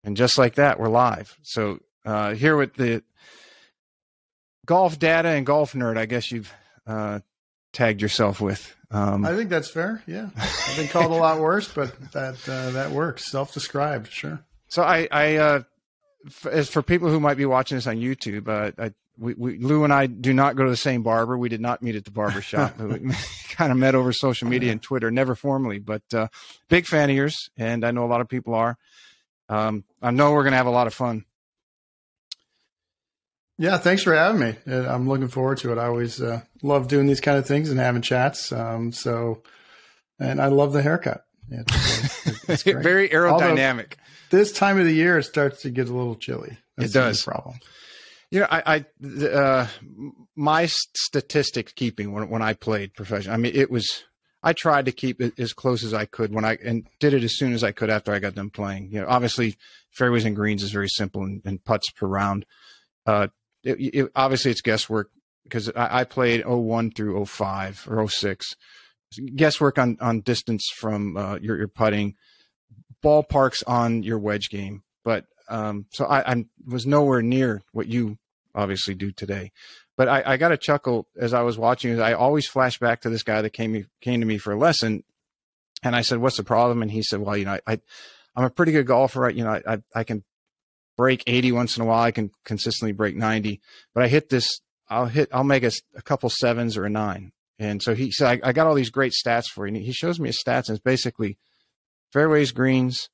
And just like that, we're live. So here with the golf data and golf nerd, I guess you've tagged yourself with. I think that's fair. Yeah, I've been called a lot worse, but that works. Self-described, sure. So as for people who might be watching this on YouTube, Lou and I do not go to the same barber. We did not meet at the barber shop. We kind of met over social media and Twitter, never formally, but big fan of yours, and I know a lot of people are. I know we're going to have a lot of fun. Yeah, thanks for having me. I'm looking forward to it. I always love doing these kind of things and having chats. And I love the haircut. It's great. Very aerodynamic. Although this time of the year, it starts to get a little chilly. That's it does. The problem. You know, my statistics keeping when I played professional, I mean, I tried to keep it as close as I could and did it as soon as I could after I got done playing. You know, obviously fairways and greens is very simple and putts per round. Obviously it's guesswork because I played 01 through 05 or 06. Guesswork on distance from your putting, ballparks on your wedge game. But so I was nowhere near what you obviously do today. But I got a chuckle as I was watching. I always flash back to this guy that came to me for a lesson, and I said, "What's the problem?" And he said, "Well, you know, I'm a pretty good golfer. You know, I can break 80 once in a while. I can consistently break 90, but I hit this. I'll make a couple sevens or a 9." And so he said, "I got all these great stats for you." And he shows me his stats, and it's basically fairways, greens,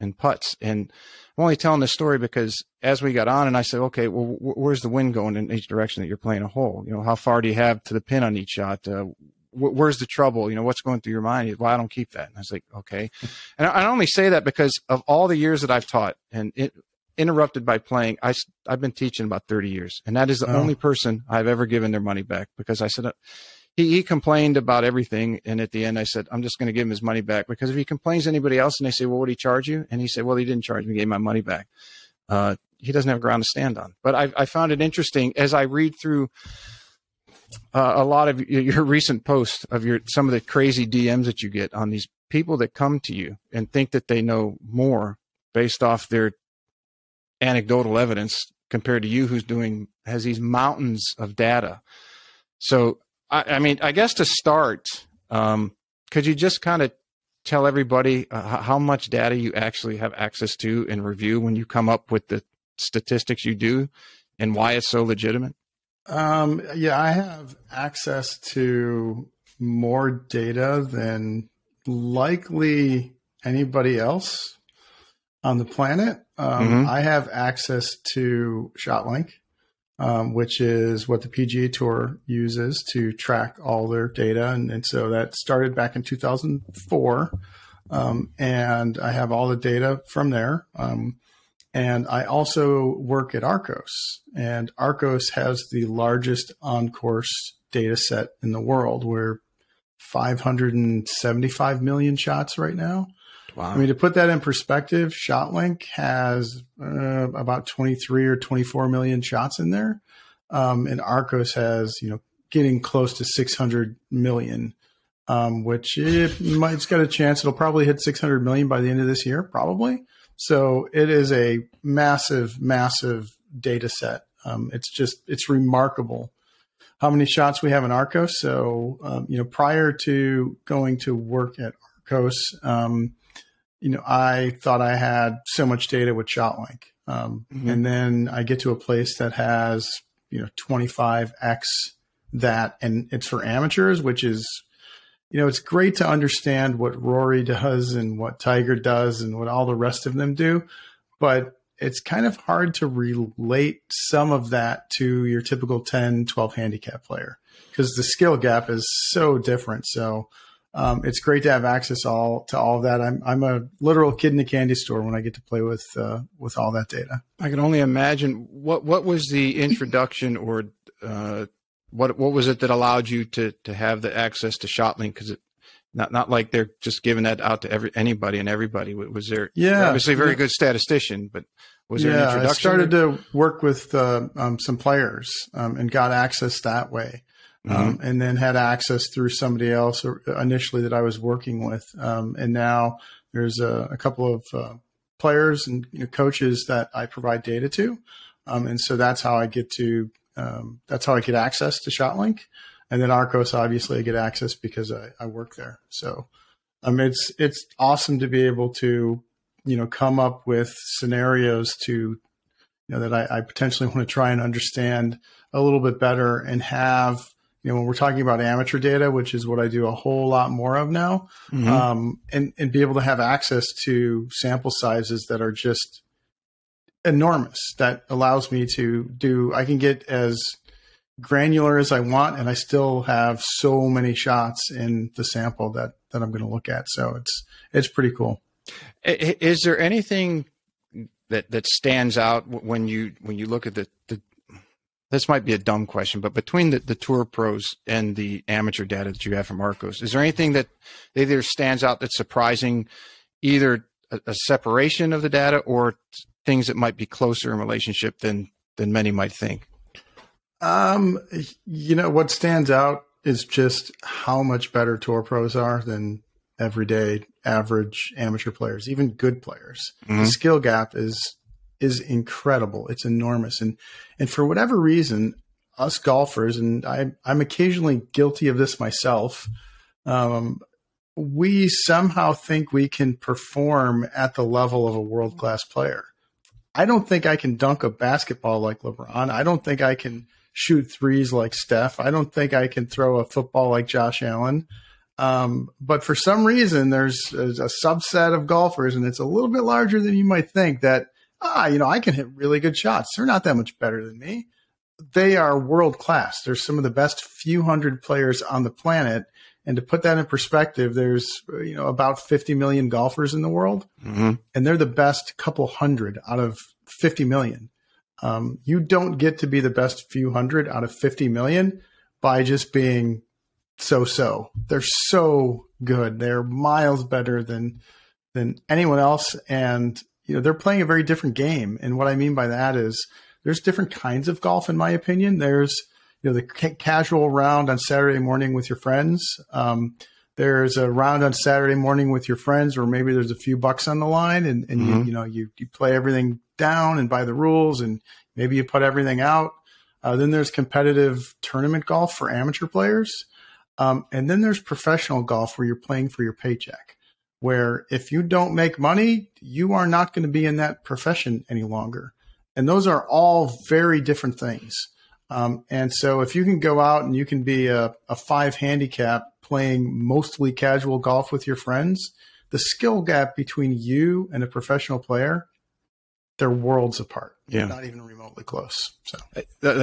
and putts. And I'm only telling this story because as we got on and I said, okay, well, where's the wind going in each direction that you're playing a hole? You know, how far do you have to the pin on each shot? Where's the trouble? You know, what's going through your mind? Well, I don't keep that. And I was like, okay. And I only say that because of all the years that I've taught and interrupted by playing, I've been teaching about 30 years. And that is the only person I've ever given their money back because I said, he complained about everything. And at the end, I said, I'm just going to give him his money back because if he complains to anybody else and they say, well, what did he charge you? And he said, well, he didn't charge me. He gave my money back. He doesn't have ground to stand on. But I found it interesting as I read through a lot of your recent posts of some of the crazy DMs that you get on these people that come to you and think that they know more based off their anecdotal evidence compared to you has these mountains of data. So, I mean, I guess to start, could you just kind of tell everybody how much data you actually have access to and review when you come up with the statistics you do and why it's so legitimate? Yeah, I have access to more data than likely anybody else on the planet. I have access to Shotlink, which is what the PGA Tour uses to track all their data. And so that started back in 2004. And I have all the data from there. And I also work at ARCCOS, and ARCCOS has the largest on-course data set in the world. We're 575 million shots right now. Wow. I mean, to put that in perspective, Shotlink has about 23 or 24 million shots in there. And ARCCOS has, getting close to 600 million, which it's got a chance. It'll probably hit 600 million by the end of this year, probably. So it is a massive, massive data set. It's remarkable how many shots we have in ARCCOS. So, prior to going to work at ARCCOS, I thought I had so much data with Shotlink. And then I get to a place that has, 25x that, and it's for amateurs, which is, it's great to understand what Rory does and what Tiger does and what all the rest of them do, but it's kind of hard to relate some of that to your typical 10, 12 handicap player because the skill gap is so different. So it's great to have access to all of that. I'm a literal kid in a candy store when I get to play with all that data. I can only imagine what was the introduction or what was it that allowed you to have the access to Shotlink? Because not like they're just giving that out to anybody and everybody. Was there? Yeah, obviously a very good statistician, but was there an introduction? I started to work with some players and got access that way. And then had access through somebody else initially that I was working with. And now there's a couple of players and coaches that I provide data to, and so that's how I get access to Shotlink, and then ARCCOS obviously I get access because I work there. So it's awesome to be able to come up with scenarios to that I potentially want to try and understand a little bit better, and have when we're talking about amateur data, which is what I do a whole lot more of now, and be able to have access to sample sizes that are just enormous. That allows me to I can get as granular as I want, and I still have so many shots in the sample that I'm going to look at. So it's pretty cool. Is there anything that stands out when you look at the this might be a dumb question, but between the tour pros and the amateur data that you have from ARCCOS, is there anything that either stands out that's surprising, either a separation of the data or things that might be closer in relationship than many might think? What stands out is just how much better tour pros are than everyday average amateur players, even good players. The skill gap is incredible. It's enormous. And for whatever reason, us golfers, and I'm occasionally guilty of this myself, we somehow think we can perform at the level of a world-class player. I don't think I can dunk a basketball like LeBron. I don't think I can shoot threes like Steph. I don't think I can throw a football like Josh Allen. But for some reason, there's a subset of golfers, and it's a little bit larger than you might think, that I can hit really good shots. They're not that much better than me. They are world class. They're some of the best few hundred players on the planet. And to put that in perspective, there's about 50 million golfers in the world, and they're the best couple hundred out of 50 million. You don't get to be the best few hundred out of 50 million by just being so. They're so good. They're miles better than anyone else, and they're playing a very different game. And what I mean by that is there's different kinds of golf, in my opinion. There's the casual round on Saturday morning with your friends. There's a round on Saturday morning with your friends, or maybe there's a few bucks on the line, and you play everything down and by the rules, and maybe you put everything out. Then there's competitive tournament golf for amateur players. And then there's professional golf where you're playing for your paycheck, where if you don't make money, you are not going to be in that profession any longer. And those are all very different things. And so if you can go out and you can be a 5 handicap playing mostly casual golf with your friends, the skill gap between you and a professional player, they're worlds apart. Yeah. Not even remotely close. So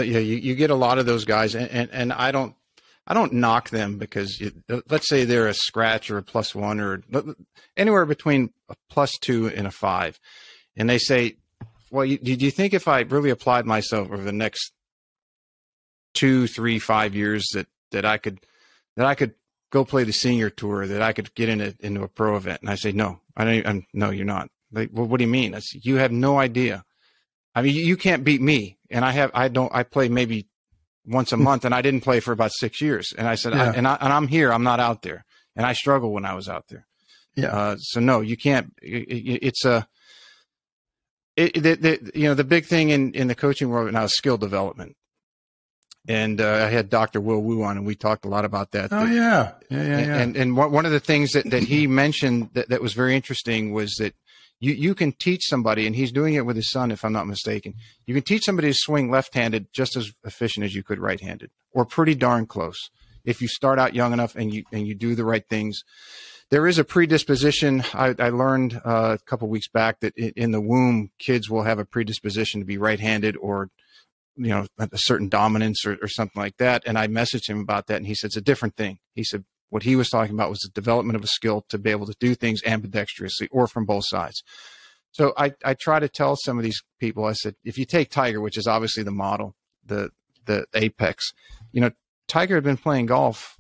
you get a lot of those guys, and I don't knock them because let's say they're a scratch or a +1 or anywhere between a +2 and a 5. And they say, well, do you think if I really applied myself over the next 2, 3, 5 years that I could go play the senior tour, that I could get into a pro event? And I say, no, no, you're not. Like, well, what do you mean? I said, you have no idea. I mean, you can't beat me. And I play maybe once a month, and I didn't play for about 6 years. And I said, I'm here. I'm not out there. And I struggled when I was out there. Yeah. So no, you can't. The big thing in the coaching world now is skill development. And I had Dr. Will Wu on, and we talked a lot about that. Oh, yeah. And one of the things that he mentioned that was very interesting was that you can teach somebody, and he's doing it with his son, if I'm not mistaken. You can teach somebody to swing left-handed just as efficient as you could right-handed, or pretty darn close, if you start out young enough and you do the right things. There is a predisposition. I learned a couple of weeks back that in the womb, kids will have a predisposition to be right-handed, or a certain dominance or something like that. And I messaged him about that, and he said it's a different thing. He said what he was talking about was the development of a skill to be able to do things ambidextrously or from both sides. So I try to tell some of these people, I said, if you take Tiger, which is obviously the model, the apex, Tiger had been playing golf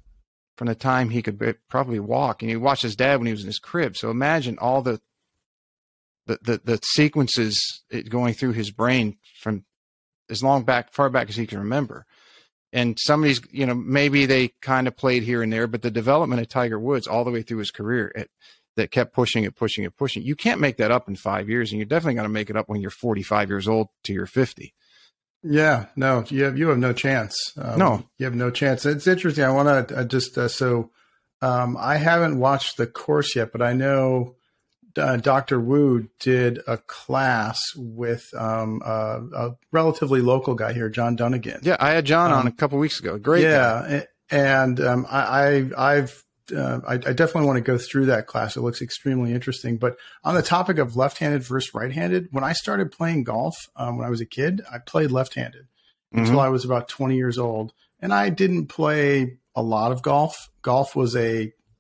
from the time he could probably walk, and he watched his dad when he was in his crib. So imagine all the sequences going through his brain from as far back as he can remember. And some of these, maybe they kind of played here and there, but the development of Tiger Woods all the way through his career, that kept pushing it. You can't make that up in 5 years, and you're definitely going to make it up when you're 45 years old to you're 50. Yeah, no, you have no chance. No, you have no chance. It's interesting. I want to just I haven't watched the course yet, but I know Dr. Wu did a class with a relatively local guy here, John Dunnigan. Yeah, I had John on a couple weeks ago. Great guy. And I definitely want to go through that class. It looks extremely interesting. But on the topic of left-handed versus right-handed, when I started playing golf when I was a kid, I played left-handed until I was about 20 years old. And I didn't play a lot of golf. Golf was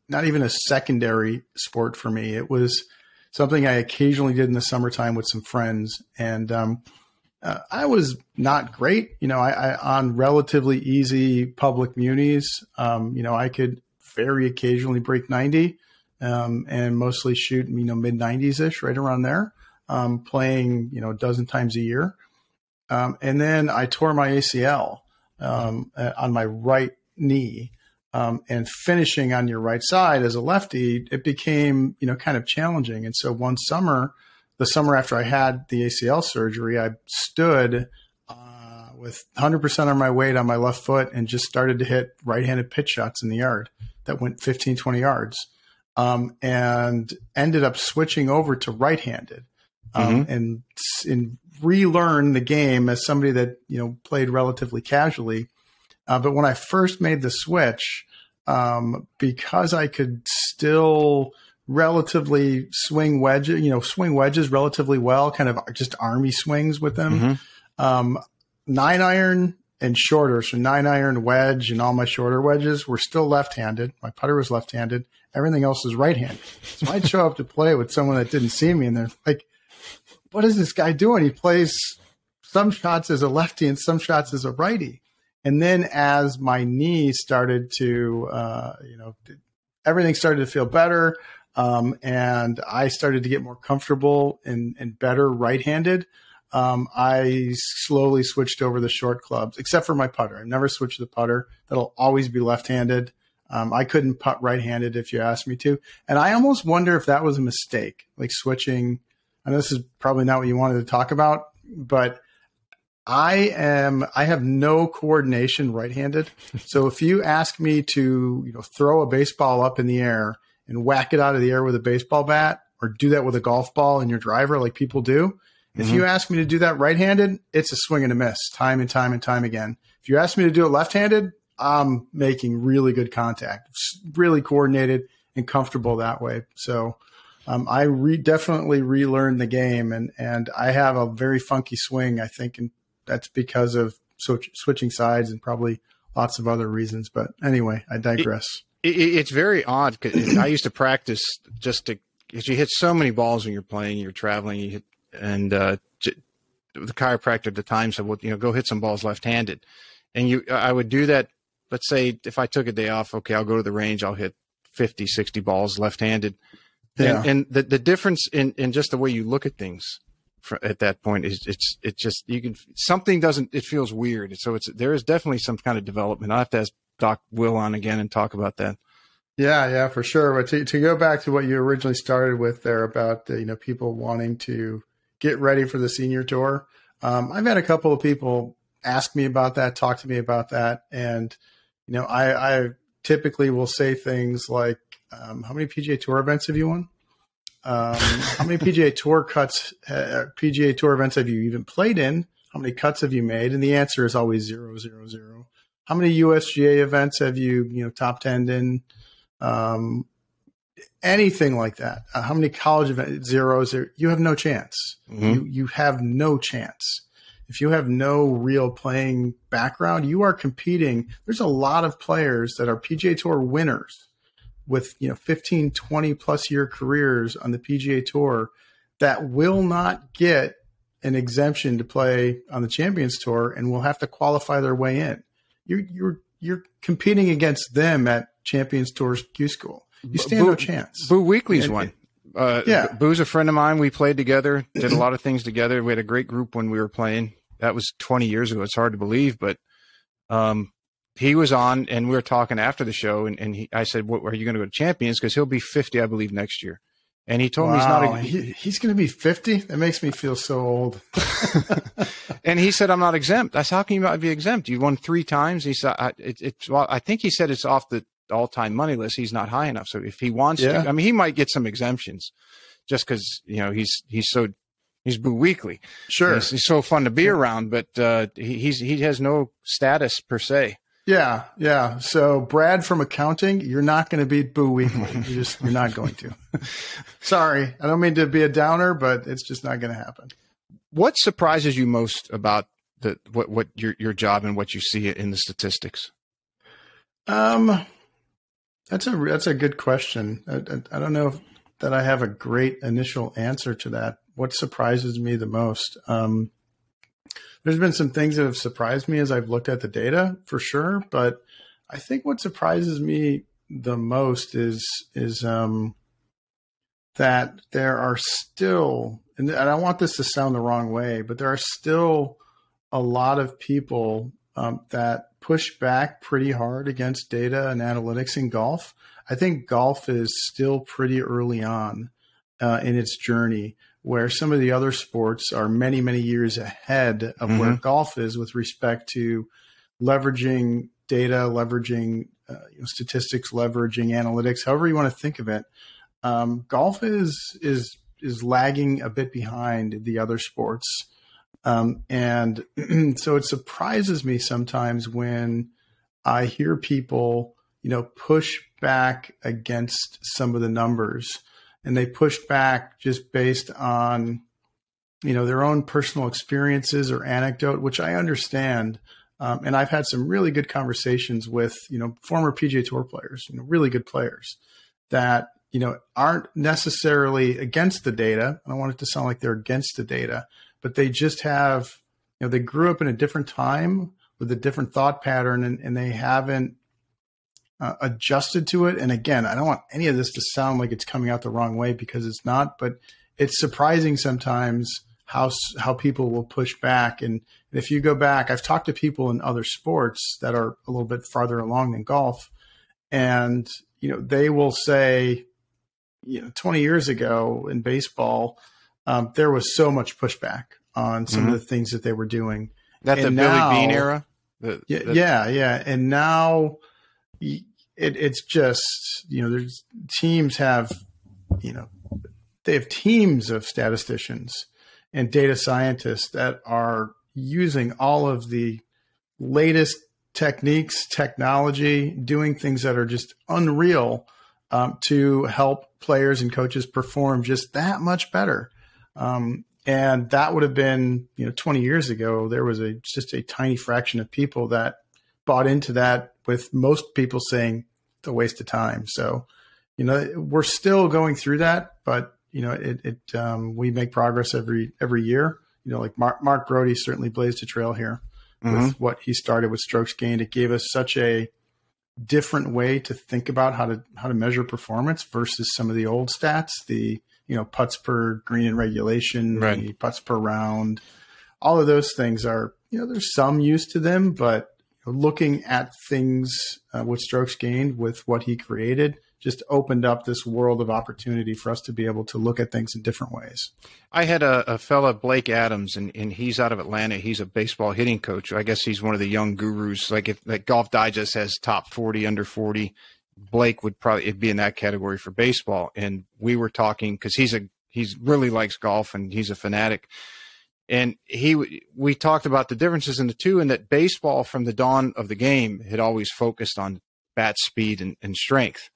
not even a secondary sport for me. It was something I occasionally did in the summertime with some friends. And I was not great, I on relatively easy public munis. I could very occasionally break 90 and mostly shoot, mid 90s ish, right around there, playing, a dozen times a year. And then I tore my ACL on my right knee. And finishing on your right side as a lefty, it became, kind of challenging. And so one summer, the summer after I had the ACL surgery, I stood with 100% of my weight on my left foot and just started to hit right-handed pitch shots in the yard that went 15, 20 yards, and ended up switching over to right-handed and relearn the game as somebody that, played relatively casually. But when I first made the switch, because I could still relatively swing wedges relatively well, kind of just army swings with them, 9-iron and shorter. So 9-iron wedge and all my shorter wedges were still left-handed. My putter was left-handed. Everything else was right-handed. So I'd show up to play with someone that didn't see me, and they're like, what is this guy doing? He plays some shots as a lefty and some shots as a righty. And then as my knee started to, everything started to feel better, and I started to get more comfortable and better right-handed, I slowly switched over the short clubs, except for my putter. I never switched the putter. That'll always be left-handed. I couldn't putt right-handed if you asked me to. And I almost wonder if that was a mistake, like switching. I know this is probably not what you wanted to talk about, but I have no coordination right-handed. So if you ask me to, throw a baseball up in the air and whack it out of the air with a baseball bat, or do that with a golf ball in your driver like people do, if you ask me to do that right-handed, it's a swing and a miss time and time and time again. If you ask me to do it left-handed, I'm making really good contact, really coordinated and comfortable that way. So I definitely relearned the game, and I have a very funky swing, I think, and that's because of switching sides and probably lots of other reasons. But anyway, I digress. It's very odd, because I used to practice because you hit so many balls when you're playing, you're traveling, and the chiropractor at the time said, well, go hit some balls left-handed. And I would do that. Let's say if I took a day off, okay, I'll go to the range, I'll hit 50, 60 balls left-handed. Yeah. And the difference in just the way you look at things at that point is it feels weird. So there is definitely some kind of development. I'll have to ask Doc Will on again and talk about that. Yeah, for sure. But to go back to what you originally started with there about people wanting to get ready for the senior tour, I've had a couple of people ask me about that, talk to me about that, and I typically will say things like, how many PGA Tour events have you won? How many PGA Tour events have you even played in? How many cuts have you made? And the answer is always 0, 0, 0. How many USGA events have you top 10 in? Anything like that. How many college events? 0, 0. You have no chance. You have no chance. If you have no real playing background, you are competing. There's a lot of players that are PGA Tour winners with 15, 20 plus year careers on the PGA Tour that will not get an exemption to play on the Champions Tour and will have to qualify their way in. You're competing against them at Champions Tour's Q School. You stand no chance. Boo Weekly's one. Boo's a friend of mine. We played together, did a lot of things together. We had a great group when we were playing. That was 20 years ago. It's hard to believe, but he was on, and we were talking after the show, and I said, "What are you going to go to Champions?" Because he'll be 50, I believe, next year. And he told wow. me he's going to be 50. That makes me feel so old. And he said, I'm not exempt. I said, how can you not be exempt? You won 3 times. He said, well, I think he said it's off the all-time money list. He's not high enough. So if he wants to, I mean, he might get some exemptions just because, you know, he's Boo Weekly. Sure. He's so fun to be around, but he has no status per se. Yeah, yeah. So Brad from accounting, you're not going to beat Boo Weekly. You're not going to. Sorry, I don't mean to be a downer, but it's just not going to happen. What surprises you most about what your job and what you see in the statistics? That's a good question. I don't know that I have a great initial answer to that. What surprises me the most? There's been some things that have surprised me as I've looked at the data, for sure. But I think what surprises me the most is that there are still, and I don't want this to sound the wrong way, but there are still a lot of people that push back pretty hard against data and analytics in golf. I think golf is still pretty early on in its journey, where some of the other sports are many, many years ahead of where golf is with respect to leveraging data, leveraging statistics, leveraging analytics, however you want to think of it. Golf is lagging a bit behind the other sports. And so it surprises me sometimes when I hear people, push back against some of the numbers. And they push back just based on, their own personal experiences or anecdote, which I understand. And I've had some really good conversations with, former PGA Tour players, really good players that, aren't necessarily against the data. I don't want it to sound like they're against the data, but they just have, they grew up in a different time with a different thought pattern and they haven't adjusted to it. And again, I don't want any of this to sound like it's coming out the wrong way because it's not, but it's surprising sometimes how people will push back. And if you go back, I've talked to people in other sports that are a little bit farther along than golf. And, they will say, 20 years ago in baseball, there was so much pushback on some of the things that they were doing. That's the Billy Bean era? Yeah. And now it's just, there's teams have, they have teams of statisticians and data scientists that are using all of the latest techniques, technology, doing things that are just unreal to help players and coaches perform just that much better. And that would have been, 20 years ago, there was just a tiny fraction of people that bought into that, with most people saying it's a waste of time. So, we're still going through that, but we make progress every year. Like Mark Brody certainly blazed a trail here with what he started with strokes gained. It gave us such a different way to think about how to measure performance versus some of the old stats, the putts per green in regulation, right, the putts per round. All of those things are, there's some use to them, but looking at things with strokes gained with what he created just opened up this world of opportunity for us to be able to look at things in different ways. I had a fella, Blake Adams, and he's out of Atlanta. He's a baseball hitting coach. I guess he's one of the young gurus. Like Golf Digest has top 40, under 40, Blake would probably be in that category for baseball. And we were talking because he's really likes golf and he's a fanatic. And we talked about the differences in the two, and that baseball from the dawn of the game had always focused on bat speed and strength.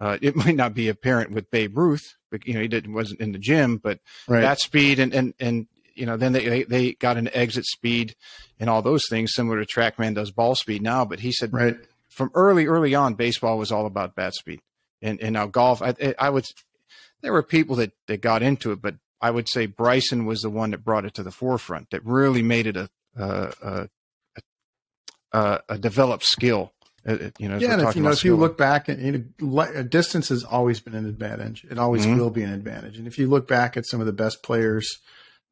It might not be apparent with Babe Ruth, but he wasn't in the gym, but right, bat speed and then they got an exit speed and all those things, similar to TrackMan does ball speed now. But he said, right, from early on, baseball was all about bat speed, and now golf. There were people that got into it, but I would say Bryson was the one that brought it to the forefront, that really made it a developed skill. And if you look back, distance has always been an advantage. It always will be an advantage. And if you look back at some of the best players,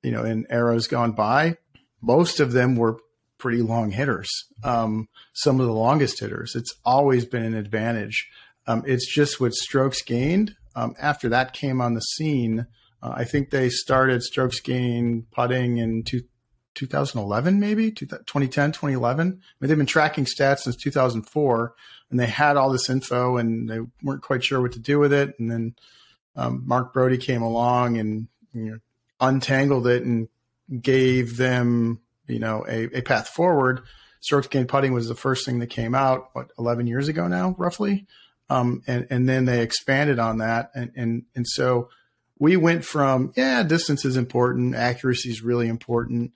in eras gone by, most of them were pretty long hitters. Some of the longest hitters. It's always been an advantage. It's just with strokes gained, After that came on the scene, I think they started strokes gain putting in 2011, maybe 2010, 2011. I mean, they've been tracking stats since 2004, and they had all this info, and they weren't quite sure what to do with it. And then Mark Brody came along and untangled it and gave them a path forward. Strokes gain putting was the first thing that came out, 11 years ago now, roughly. And then they expanded on that. And so we went from, distance is important, accuracy is really important,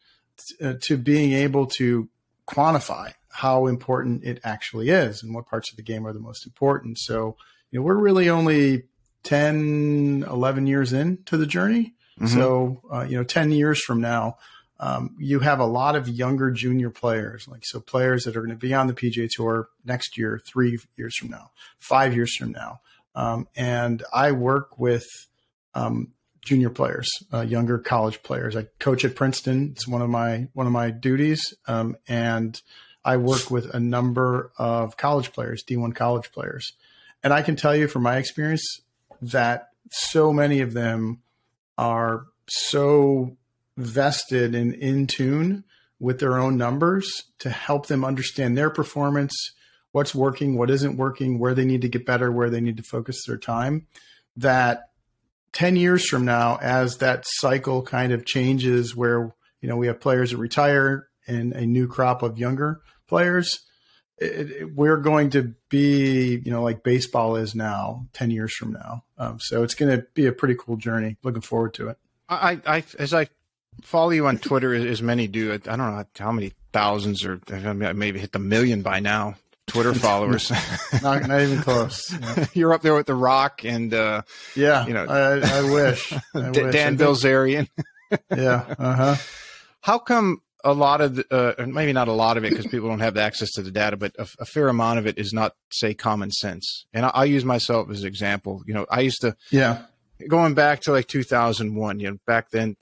to being able to quantify how important it actually is and what parts of the game are the most important. So, we're really only 10, 11 years into the journey. Mm-hmm. So, 10 years from now, you have a lot of younger junior players, players that are going to be on the PGA Tour next year, 3 years from now, 5 years from now. And I work with junior players, younger college players. I coach at Princeton. It's one of my duties. And I work with a number of college players, D1 college players. And I can tell you from my experience that so many of them are so vested and in tune with their own numbers to help them understand their performance, what's working, what isn't working, where they need to get better, where they need to focus their time, that 10 years from now, as that cycle kind of changes where, we have players that retire and a new crop of younger players, we're going to be, like baseball is now 10 years from now. So it's going to be a pretty cool journey. Looking forward to it. As I follow you on Twitter, as many do, I don't know how many thousands, or maybe hit the million by now, Twitter followers. not even close. Yeah. You're up there with The Rock and I wish. Dan Bilzerian. Yeah. Uh-huh. How come a lot of maybe not a lot of it, because people don't have access to the data, but a fair amount of it is not, say, common sense? And I use myself as an example. I used to, going back to like 2001, back then,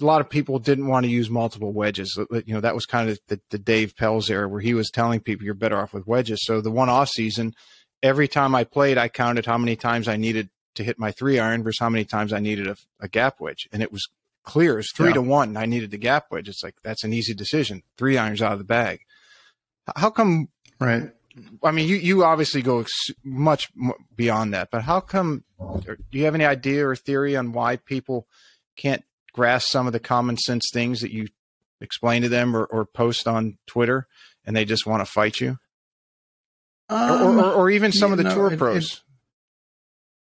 a lot of people didn't want to use multiple wedges. That was kind of the Dave Pelz era, where he was telling people you're better off with wedges. So the one off season, every time I played, I counted how many times I needed to hit my 3-iron versus how many times I needed a gap wedge. And it was clear. It's 3 to 1. I needed the gap wedge. It's like, that's an easy decision. 3 irons out of the bag. How come? Right. I mean, you obviously go much beyond that, but how come? Do you have any idea or theory on why people can't grasp some of the common sense things that you explain to them or post on Twitter, and they just want to fight you? Or even some of the tour pros.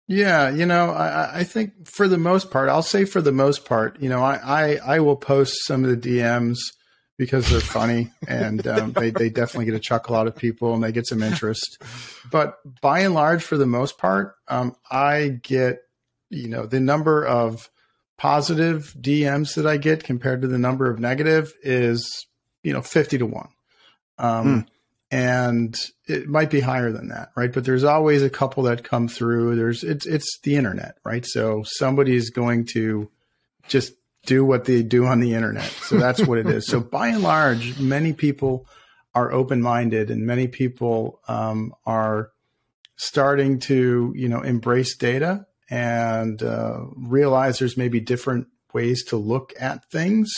I think for the most part, I'll say for the most part, I will post some of the DMs because they're funny and they definitely get a chuckle out of people and they get some interest. But by and large, for the most part, I get, the number of positive DMs that I get compared to the number of negative is, 50 to 1. And it might be higher than that, right? But there's always a couple that come through. It's the internet, right? So somebody's going to just do what they do on the internet. So that's what it is. So by and large, many people are open-minded, and many people are starting to, embrace data and realize there's maybe different ways to look at things.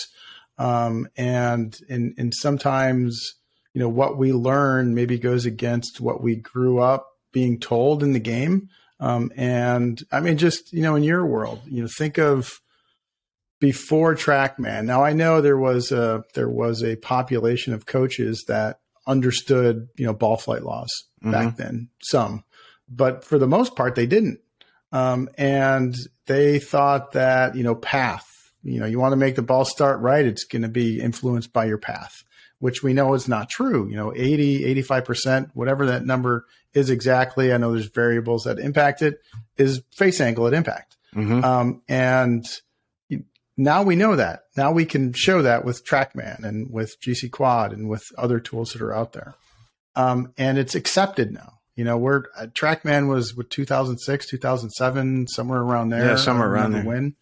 And sometimes, what we learn maybe goes against what we grew up being told in the game. And I mean, just, in your world, think of before TrackMan. Now I know there was a population of coaches that understood, ball flight laws back then, but for the most part, they didn't. And they thought that, path, you want to make the ball start right, it's going to be influenced by your path, which we know is not true. 80, 85%, whatever that number is exactly. I know there's variables that impact it, is face angle at impact. And now we know that. Now we can show that with TrackMan and with GC Quad and with other tools that are out there. And it's accepted now. TrackMan was with 2006, 2007, somewhere around there. Yeah, somewhere around there. When.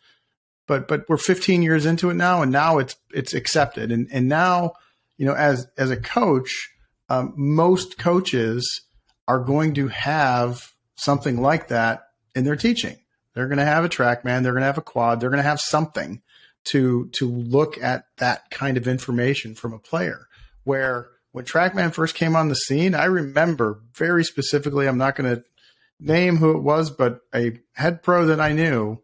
But we're 15 years into it now, and now it's accepted. And now, as a coach, most coaches are going to have something like that in their teaching. They're going to have a TrackMan. They're going to have a quad. They're going to have something to look at that kind of information from a player. Where when TrackMan first came on the scene, I remember very specifically, I'm not going to name who it was, but a head pro that I knew,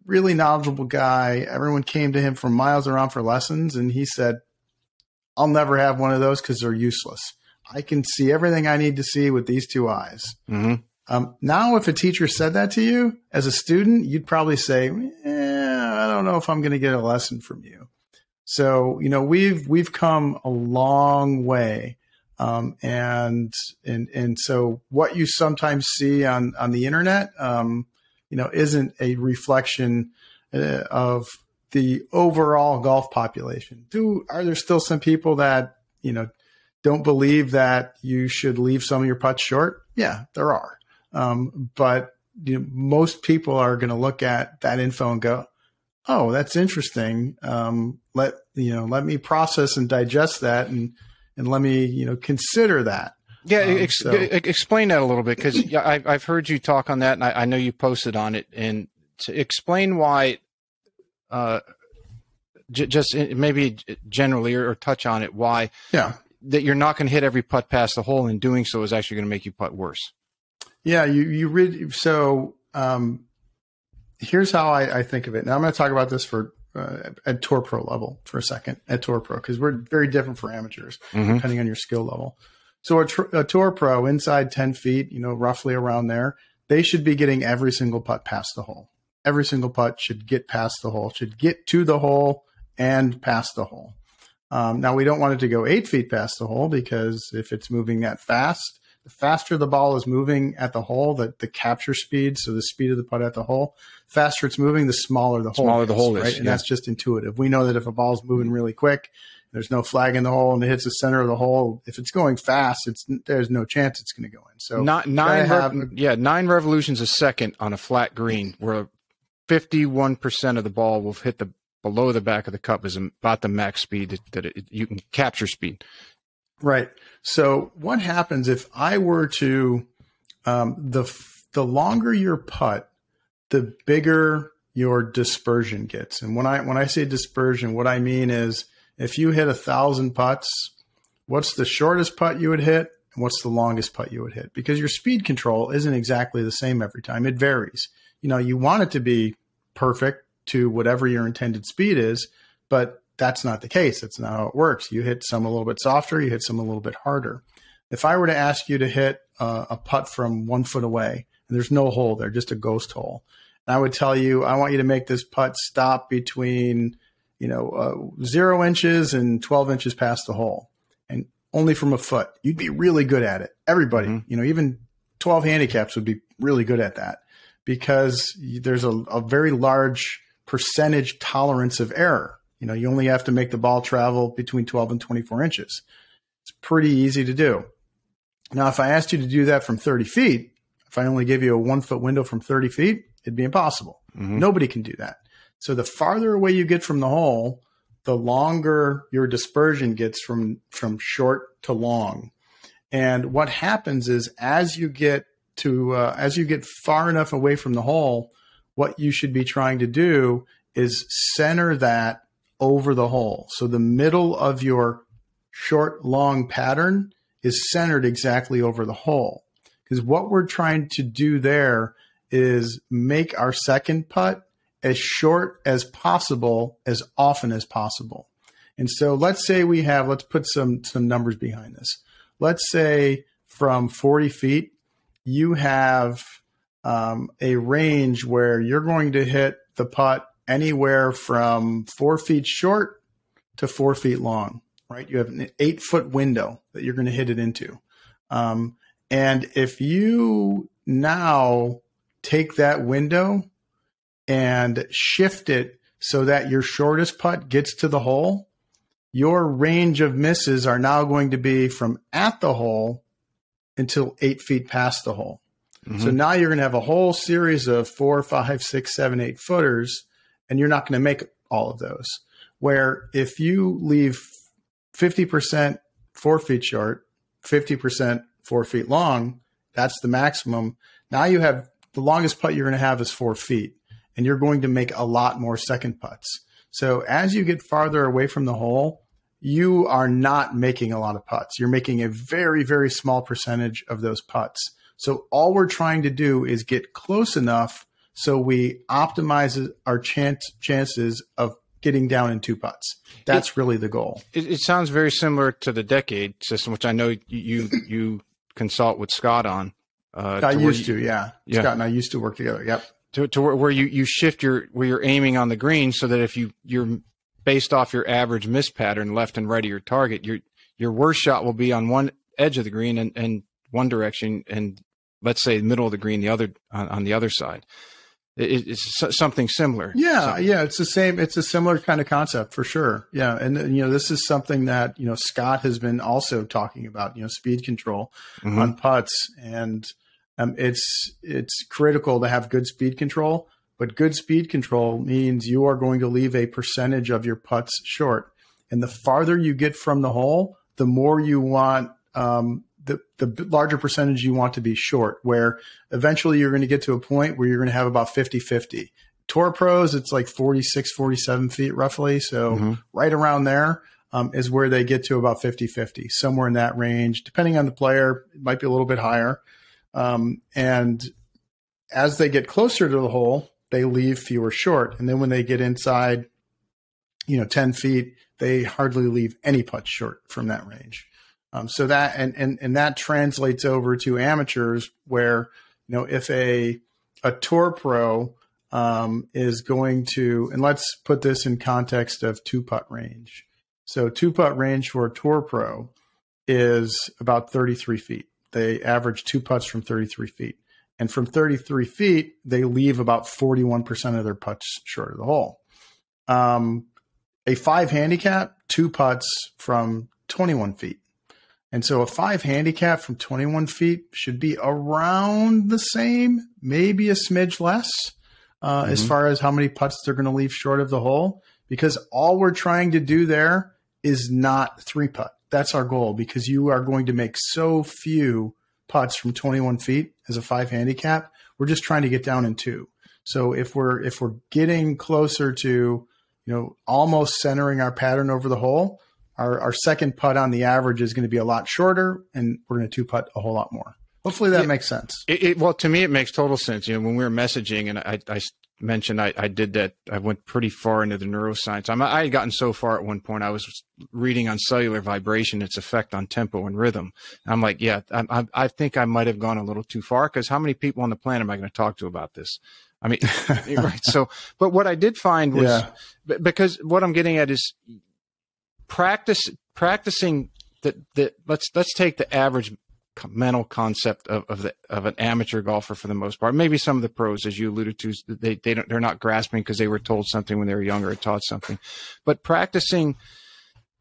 really knowledgeable guy. Everyone came to him from miles around for lessons. And he said, I'll never have one of those because they're useless. I can see everything I need to see with these two eyes. Mm-hmm. Now, if a teacher said that to you as a student, you'd probably say, I don't know if I'm going to get a lesson from you. So, we've come a long way. And so what you sometimes see on the internet, isn't a reflection of the overall golf population. Are there still some people that, don't believe that you should leave some of your putts short? Yeah, there are. But most people are going to look at that info and go, oh, that's interesting. Let me process and digest that and let me, consider that. Yeah. Explain that a little bit. Cause I've heard you talk on that and I know you posted on it, and to explain why, just maybe generally or touch on it, why that you're not going to hit every putt past the hole, and doing so is actually going to make you putt worse. Yeah. Here's how I think of it. Now I'm going to talk about this for at Tour Pro level for a second, at Tour Pro, because we're very different for amateurs, depending on your skill level. So a Tour Pro inside 10 feet, roughly around there, they should be getting every single putt past the hole. Every single putt should get past the hole, should get to the hole and past the hole. Now, we don't want it to go 8 feet past the hole, because if it's moving that fast, the faster the ball is moving at the hole, the capture speed, so the speed of the putt at the hole, faster it's moving, the smaller the hole is, right? And that's just intuitive. We know that if a ball's moving really quick, there's no flag in the hole, and it hits the center of the hole, if it's going fast, there's no chance it's going to go in. So 9 revolutions a second on a flat green, where 51% of the ball will hit below the back of the cup is about the max speed that you can capture speed. Right. So what happens if I were to, the longer your putt, the bigger your dispersion gets. And when I say dispersion, what I mean is, if you hit 1,000 putts, what's the shortest putt you would hit? And what's the longest putt you would hit? Because your speed control isn't exactly the same every time. It varies. You want it to be perfect to whatever your intended speed is, but that's not the case. That's not how it works. You hit some a little bit softer, you hit some a little bit harder. If I were to ask you to hit a putt from 1 foot away, and there's no hole there, just a ghost hole, and I would tell you, I want you to make this putt stop between 0 inches and 12 inches past the hole, and only from a foot, you'd be really good at it. Everybody, even 12 handicaps would be really good at that, because there's a very large percentage tolerance of error. You only have to make the ball travel between 12 and 24 inches. It's pretty easy to do. Now, if I asked you to do that from 30 feet, if I only give you a 1 foot window from 30 feet, it'd be impossible. Nobody can do that. So the farther away you get from the hole, the longer your dispersion gets from short to long. And what happens is, as you get far enough away from the hole, what you should be trying to do is center that over the hole. So the middle of your short, long pattern is centered exactly over the hole. Because what we're trying to do there is make our second putt as short as possible, as often as possible. And so let's say let's put some numbers behind this. Let's say from 40 feet, you have a range where you're going to hit the putt anywhere from 4 feet short to 4 feet long, right? You have an 8 foot window that you're going to hit it into. And if you now take that window and shift it so that your shortest putt gets to the hole, your range of misses are now going to be from at the hole until 8 feet past the hole. So now you're going to have a whole series of 4, 5, 6, 7, 8 footers, and you're not going to make all of those. Where if you leave 50% 4 feet short, 50% 4 feet long, that's the maximum. Now you have the longest putt you're going to have is 4 feet, and you're going to make a lot more second putts. So as you get farther away from the hole, you are not making a lot of putts. You're making a very, very small percentage of those putts. So all we're trying to do is get close enough so we optimize our chances of getting down in 2 putts. That's really the goal. It sounds very similar to the decade system, which I know you consult with Scott on. I used to, yeah. Scott and I used to work together. Yep. To where you shift where you're aiming on the green, so that if you're based off your average miss pattern left and right of your target, your worst shot will be on one edge of the green and one direction, and let's say middle of the green on the other side. It's something similar. Yeah, it's the same. It's a similar kind of concept for sure. Yeah, and this is something that Scott has been also talking about. Speed control on putts, and it's critical to have good speed control. But good speed control means you are going to leave a percentage of your putts short, and the farther you get from the hole, the more you want. The larger percentage you want to be short, where eventually you're going to get to a point where you're going to have about 50-50. Tour pros, it's like 46, 47 feet roughly. So right around there is where they get to about 50-50, somewhere in that range. Depending on the player, it might be a little bit higher. And as they get closer to the hole, they leave fewer short. And then when they get inside, 10 feet, they hardly leave any putts short from that range. So that and that translates over to amateurs, where if a tour pro is going to, and let's put this in context of 2-putt range. So 2-putt range for a tour pro is about 33 feet. They average 2 putts from 33 feet, and from 33 feet they leave about 41% of their putts short of the hole. A 5 handicap, 2 putts from 21 feet. And so a 5 handicap from 21 feet should be around the same, maybe a smidge less, as far as how many putts they're going to leave short of the hole, because all we're trying to do there is not 3-putt. That's our goal, because you are going to make so few putts from 21 feet as a 5 handicap. We're just trying to get down in 2. So if we're getting closer to, almost centering our pattern over the hole, our second putt on the average is going to be a lot shorter, and we're going to 2-putt a whole lot more. Hopefully that makes sense. Well, to me, it makes total sense. When we were messaging, and I mentioned I did that, I went pretty far into the neuroscience. I had gotten so far at one point, I was reading on cellular vibration, its effect on tempo and rhythm. And I'm like, I think I might have gone a little too far, because how many people on the planet am I going to talk to about this? I mean, right. So, but what I did find was, because what I'm getting at is, practicing let's take the average mental concept of an amateur golfer for the most part. Maybe some of the pros, as you alluded to, they're not grasping because they were told something when they were younger or taught something. But practicing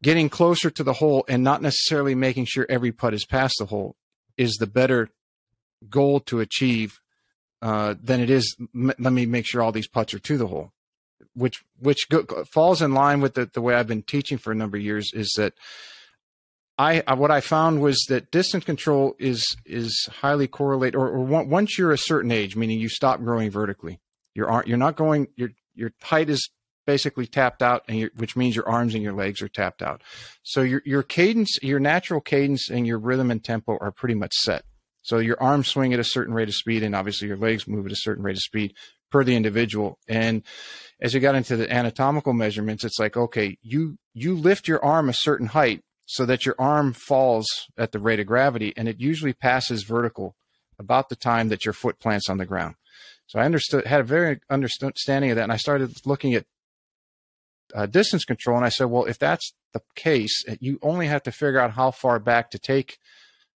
getting closer to the hole and not necessarily making sure every putt is past the hole is the better goal to achieve than it is, let me make sure all these putts are to the hole. Which falls in line with the way I've been teaching for a number of years, is that what I found was that distance control is highly correlated, or once you're a certain age, meaning you stop growing vertically, your height is basically tapped out, which means your arms and your legs are tapped out. So your cadence, your natural cadence, and your rhythm and tempo are pretty much set. So your arms swing at a certain rate of speed, and obviously your legs move at a certain rate of speed per the individual. And as you got into the anatomical measurements, it's like, okay, you lift your arm a certain height so that your arm falls at the rate of gravity, and it usually passes vertical about the time that your foot plants on the ground. So I had a very understanding of that, and I started looking at distance control, and I said, well, if that's the case, you only have to figure out how far back to take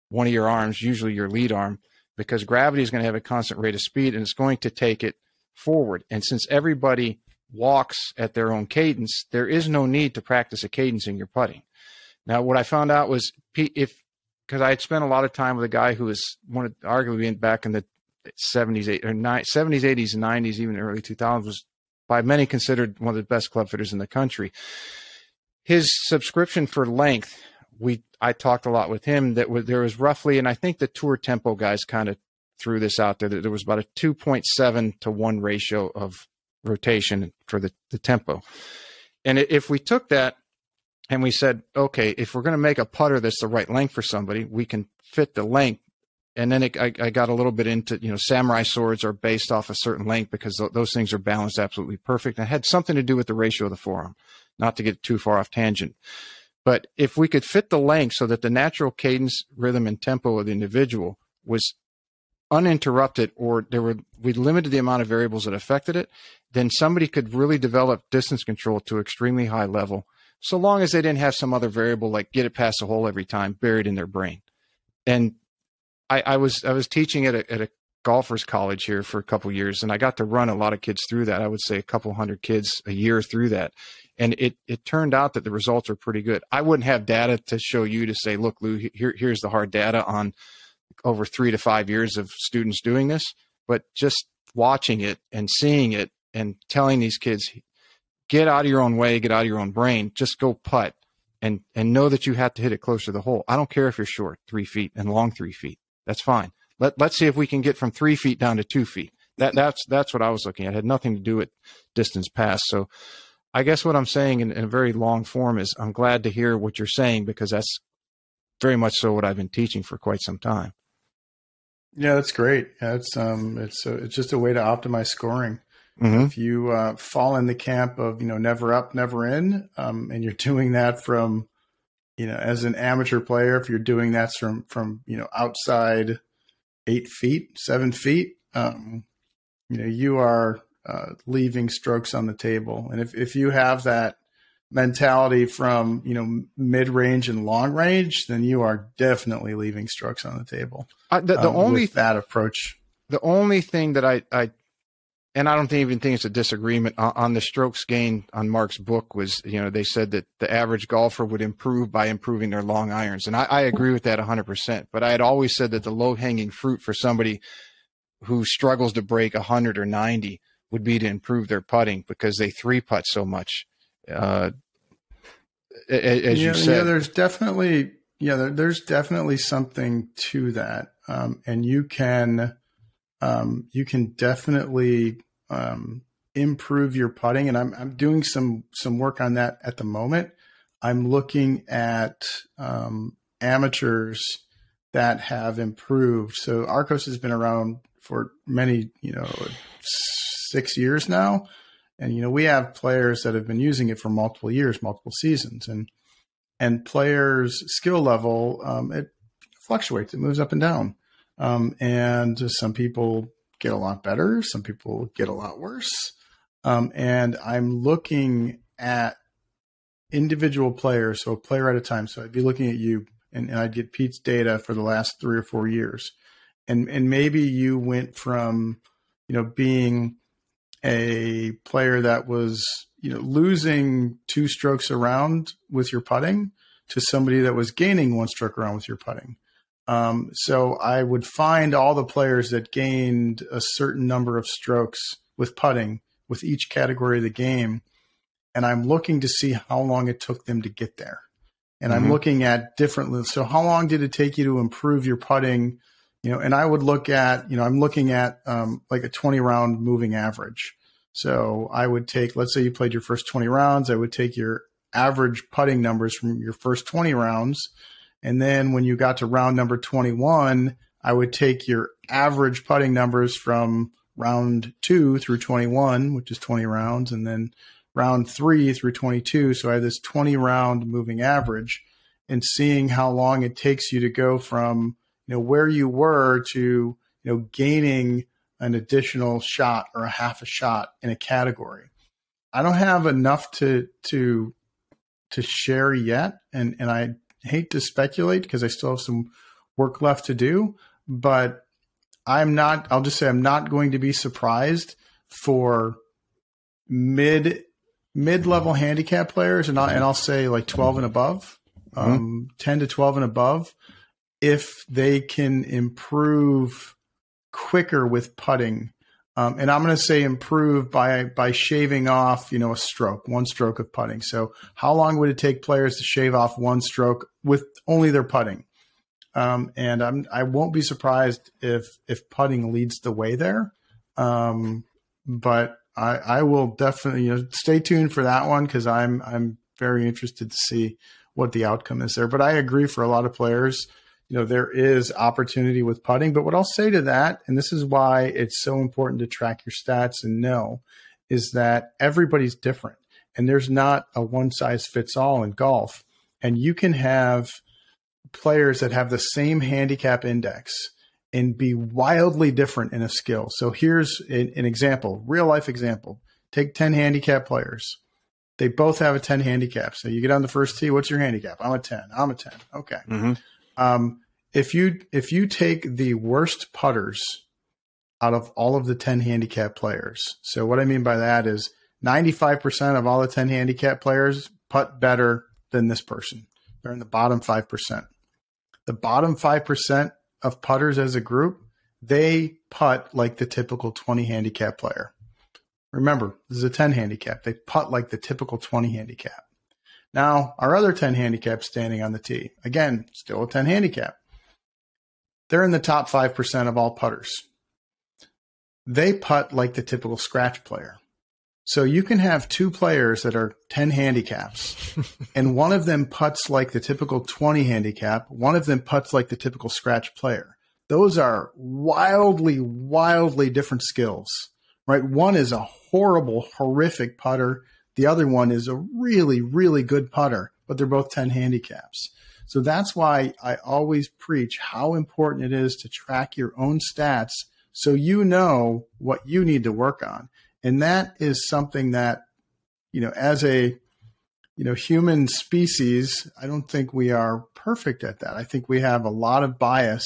one of your arms, usually your lead arm, because gravity is going to have a constant rate of speed, and it's going to take it forward. And since everybody walks at their own cadence, there is no need to practice a cadence in your putting. Now, what I found out was, because I had spent a lot of time with a guy who was arguably back in the 70s, 80s, and 90s, even early 2000s, was by many considered one of the best club fitters in the country. His subscription for length, I talked a lot with him, there was roughly, and I think the tour tempo guys kind of threw this out there, that there was about a 2.7 to 1 ratio of rotation for the tempo. And if we took that and we said, okay, if we're going to make a putter that's the right length for somebody, we can fit the length. And then I got a little bit into, samurai swords are based off a certain length because those things are balanced absolutely perfect. And it had something to do with the ratio of the forearm, not to get too far off tangent. But if we could fit the length so that the natural cadence, rhythm, and tempo of the individual was uninterrupted, or we limited the amount of variables that affected it, then somebody could really develop distance control to extremely high level, so long as they didn't have some other variable like get it past the hole every time buried in their brain. And I was teaching at a golfers college here for a couple of years, and I got to run a lot of kids through that. I would say a couple hundred kids a year through that. And it turned out that the results are pretty good. I wouldn't have data to show you to say, look, Lou, here's the hard data on over 3 to 5 years of students doing this, but just watching it and seeing it and telling these kids, get out of your own way, get out of your own brain, just go putt and know that you have to hit it close to the hole. I don't care if you're short 3 feet and long 3 feet. That's fine. Let's see if we can get from 3 feet down to 2 feet. That's what I was looking at. It had nothing to do with distance passed. So I guess what I'm saying in a very long form is I'm glad to hear what you're saying, because that's very much so what I've been teaching for quite some time. Yeah, that's great. Yeah, it's just a way to optimize scoring. Mm-hmm. If you fall in the camp of never up, never in, and you're doing that from as an amateur player, if you're doing that from outside 8 feet, 7 feet, you are leaving strokes on the table. And if you have that mentality from mid range and long range, then you are definitely leaving strokes on the table. With that approach, the only thing that I and I don't even think it's a disagreement on the strokes gained on Mark's book was, they said that the average golfer would improve by improving their long irons. And I agree with that 100%. But I had always said that the low hanging fruit for somebody who struggles to break 100 or 90 would be to improve their putting, because they 3-putt so much. As you said, there's definitely something to that. And you can definitely improve your putting. And I'm doing some work on that at the moment. I'm looking at amateurs that have improved. So ARCCOS has been around for many, 6 years now. And, we have players that have been using it for multiple years, multiple seasons, and players' skill level, it fluctuates. It moves up and down. And some people get a lot better. Some people get a lot worse. And I'm looking at individual players, so a player at a time. So I'd be looking at you, and I'd get Pete's data for the last 3 or 4 years. And maybe you went from, being a player that was, losing 2 strokes around with your putting to somebody that was gaining 1 stroke around with your putting. So I would find all the players that gained a certain number of strokes with putting with each category of the game. And I'm looking to see how long it took them to get there. And I'm looking at differently. So how long did it take you to improve your putting? And I would look at, I'm looking at like a 20 round moving average. So I would take, let's say you played your first 20 rounds. I would take your average putting numbers from your first 20 rounds. And then when you got to round number 21, I would take your average putting numbers from round 2 through 21, which is 20 rounds, and then round 3 through 22. So I have this 20 round moving average, and seeing how long it takes you to go from, where you were to, gaining an additional shot or a half a shot in a category. I don't have enough to share yet. And I hate to speculate because I still have some work left to do, but I'll just say I'm not going to be surprised for mid-level handicap players, and I'll say like 12 and above, 10 to 12 and above, if they can improve quicker with putting. And I'm going to say improve by shaving off, a stroke, 1 stroke of putting. So how long would it take players to shave off 1 stroke with only their putting? And I won't be surprised if putting leads the way there. But I will definitely, stay tuned for that one, because I'm very interested to see what the outcome is there. But I agree, for a lot of players, there is opportunity with putting. But what I'll say to that, and this is why it's so important to track your stats and know, is that everybody's different, and there's not a one size fits all in golf. And you can have players that have the same handicap index and be wildly different in a skill. So here's an example, real life example. Take 10 handicap players. They both have a 10 handicap. So you get on the first tee. What's your handicap? I'm a 10. I'm a 10. Okay. Mm-hmm. If you take the worst putters out of all of the 10 handicap players. So what I mean by that is 95% of all the 10 handicap players putt better than this person. They're in the bottom 5%. The bottom 5% of putters as a group, they putt like the typical 20 handicap player. Remember, this is a 10 handicap. They putt like the typical 20 handicap. Now, our other 10 handicaps standing on the tee, again, still a 10 handicap. They're in the top 5% of all putters. They putt like the typical scratch player. So you can have two players that are 10 handicaps, and one of them putts like the typical 20 handicap. One of them putts like the typical scratch player. Those are wildly, wildly different skills, right? One is a horrible, horrific putter. The other one is a really, really good putter, but they're both 10 handicaps. So that's why I always preach how important it is to track your own stats so you know what you need to work on. And that is something that, as a, human species, I don't think we are perfect at that. I think we have a lot of bias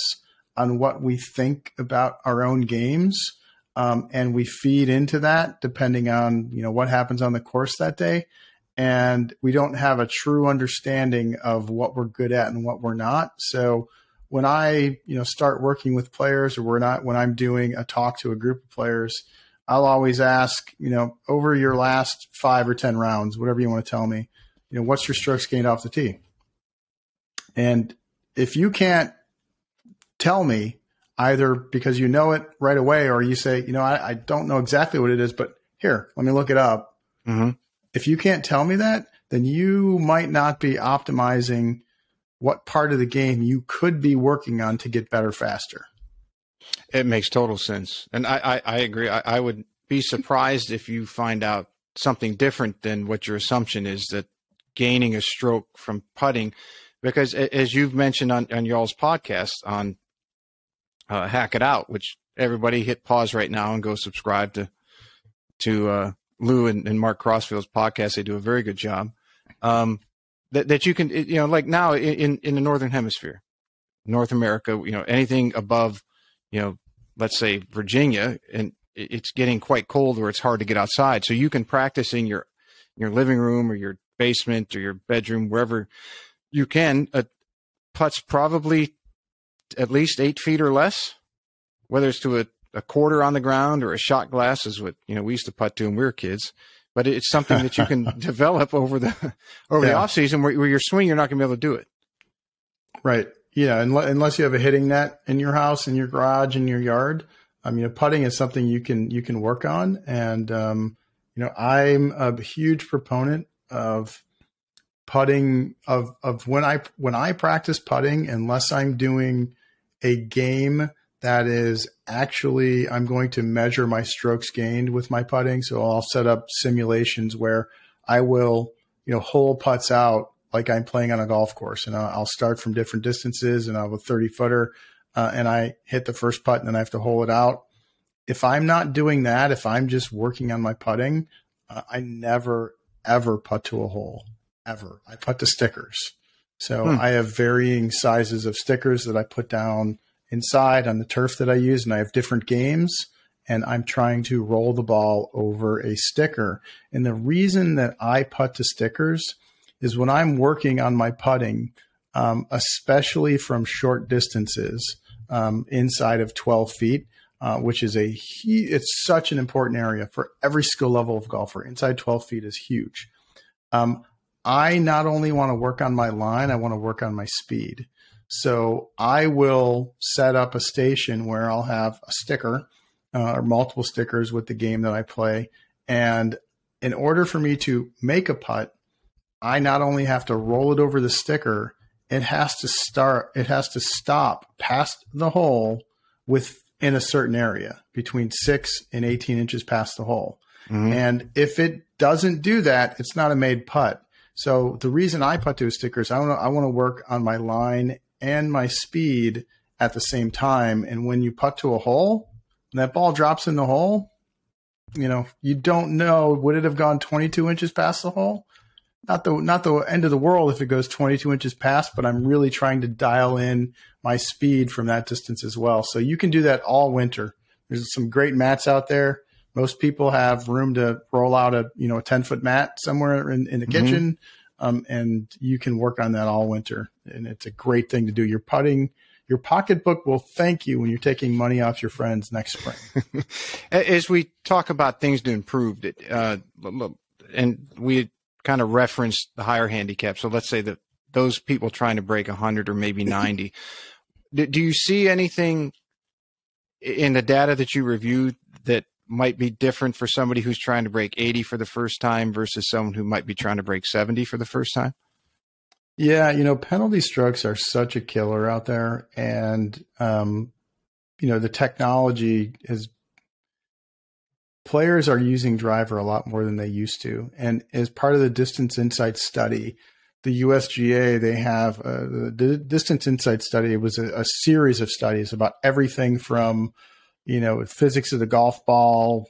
on what we think about our own games. And we feed into that depending on, what happens on the course that day. And we don't have a true understanding of what we're good at and what we're not. So when I, start working with players, or when I'm doing a talk to a group of players, I'll always ask, over your last 5 or 10 rounds, whatever you want to tell me, what's your strokes gained off the tee? And if you can't tell me, either because you know it right away, or you say, I don't know exactly what it is, but here, let me look it up. Mm-hmm. If you can't tell me that, then you might not be optimizing what part of the game you could be working on to get better faster. It makes total sense. And I agree. I would be surprised if you find out something different than what your assumption is, that gaining a stroke from putting, because as you've mentioned on y'all's podcast on Hack It Out, which everybody hit pause right now and go subscribe to Lou and Mark Crossfield's podcast. They do a very good job. That you can, like now in the Northern Hemisphere, North America, anything above, let's say Virginia, and it's getting quite cold where it's hard to get outside. So you can practice in your living room or your basement or your bedroom, wherever you can. Putts probably at least 8 feet or less, whether it's to a quarter on the ground or a shot glass is what, we used to putt to when we were kids. But it's something that you can develop over the off season where your swing, you're not going to be able to do it. Right. Yeah. Unless you have a hitting net in your house, in your garage, in your yard. Putting is something you can work on. And, I'm a huge proponent of putting, of when I practice putting, unless I'm doing a game that is actually, I'm going to measure my strokes gained with my putting. So I'll set up simulations where I will, hole putts out like I'm playing on a golf course, and I'll start from different distances, and I'll have a 30-footer, and I hit the first putt and then I have to hole it out. If I'm not doing that, if I'm just working on my putting, I never, ever putt to a hole, ever. I putt to stickers. So I have varying sizes of stickers that I put down inside on the turf that I use, and I have different games, and I'm trying to roll the ball over a sticker. And the reason that I putt to stickers is when I'm working on my putting, especially from short distances, inside of 12 feet, which is it's such an important area for every skill level of golfer. Inside 12 feet is huge. I not only want to work on my line, I want to work on my speed. So I will set up a station where I'll have a sticker or multiple stickers with the game that I play. And in order for me to make a putt, I not only have to roll it over the sticker, it has to stop past the hole within a certain area between 6 and 18 inches past the hole. Mm-hmm. And if it doesn't do that, it's not a made putt. So the reason I putt to a sticker is I want to work on my line and my speed at the same time. And when you putt to a hole, and that ball drops in the hole, you don't know, would it have gone 22 inches past the hole? Not the end of the world if it goes 22 inches past, but I'm really trying to dial in my speed from that distance as well. So you can do that all winter. There's some great mats out there. Most people have room to roll out a 10-foot mat somewhere in the mm-hmm. kitchen, and you can work on that all winter. And it's a great thing to do. Your pocketbook will thank you when you're taking money off your friends next spring. As we talk about things to improve, and we kind of referenced the higher handicap. So let's say that those people trying to break 100 or maybe 90. Do you see anything in the data that you reviewed that might be different for somebody who's trying to break 80 for the first time versus someone who might be trying to break 70 for the first time? Yeah, penalty strokes are such a killer out there. And, the technology players are using driver a lot more than they used to. And as part of the Distance Insight study, the USGA, they have the Distance Insight study. It was a series of studies about everything from, physics of the golf ball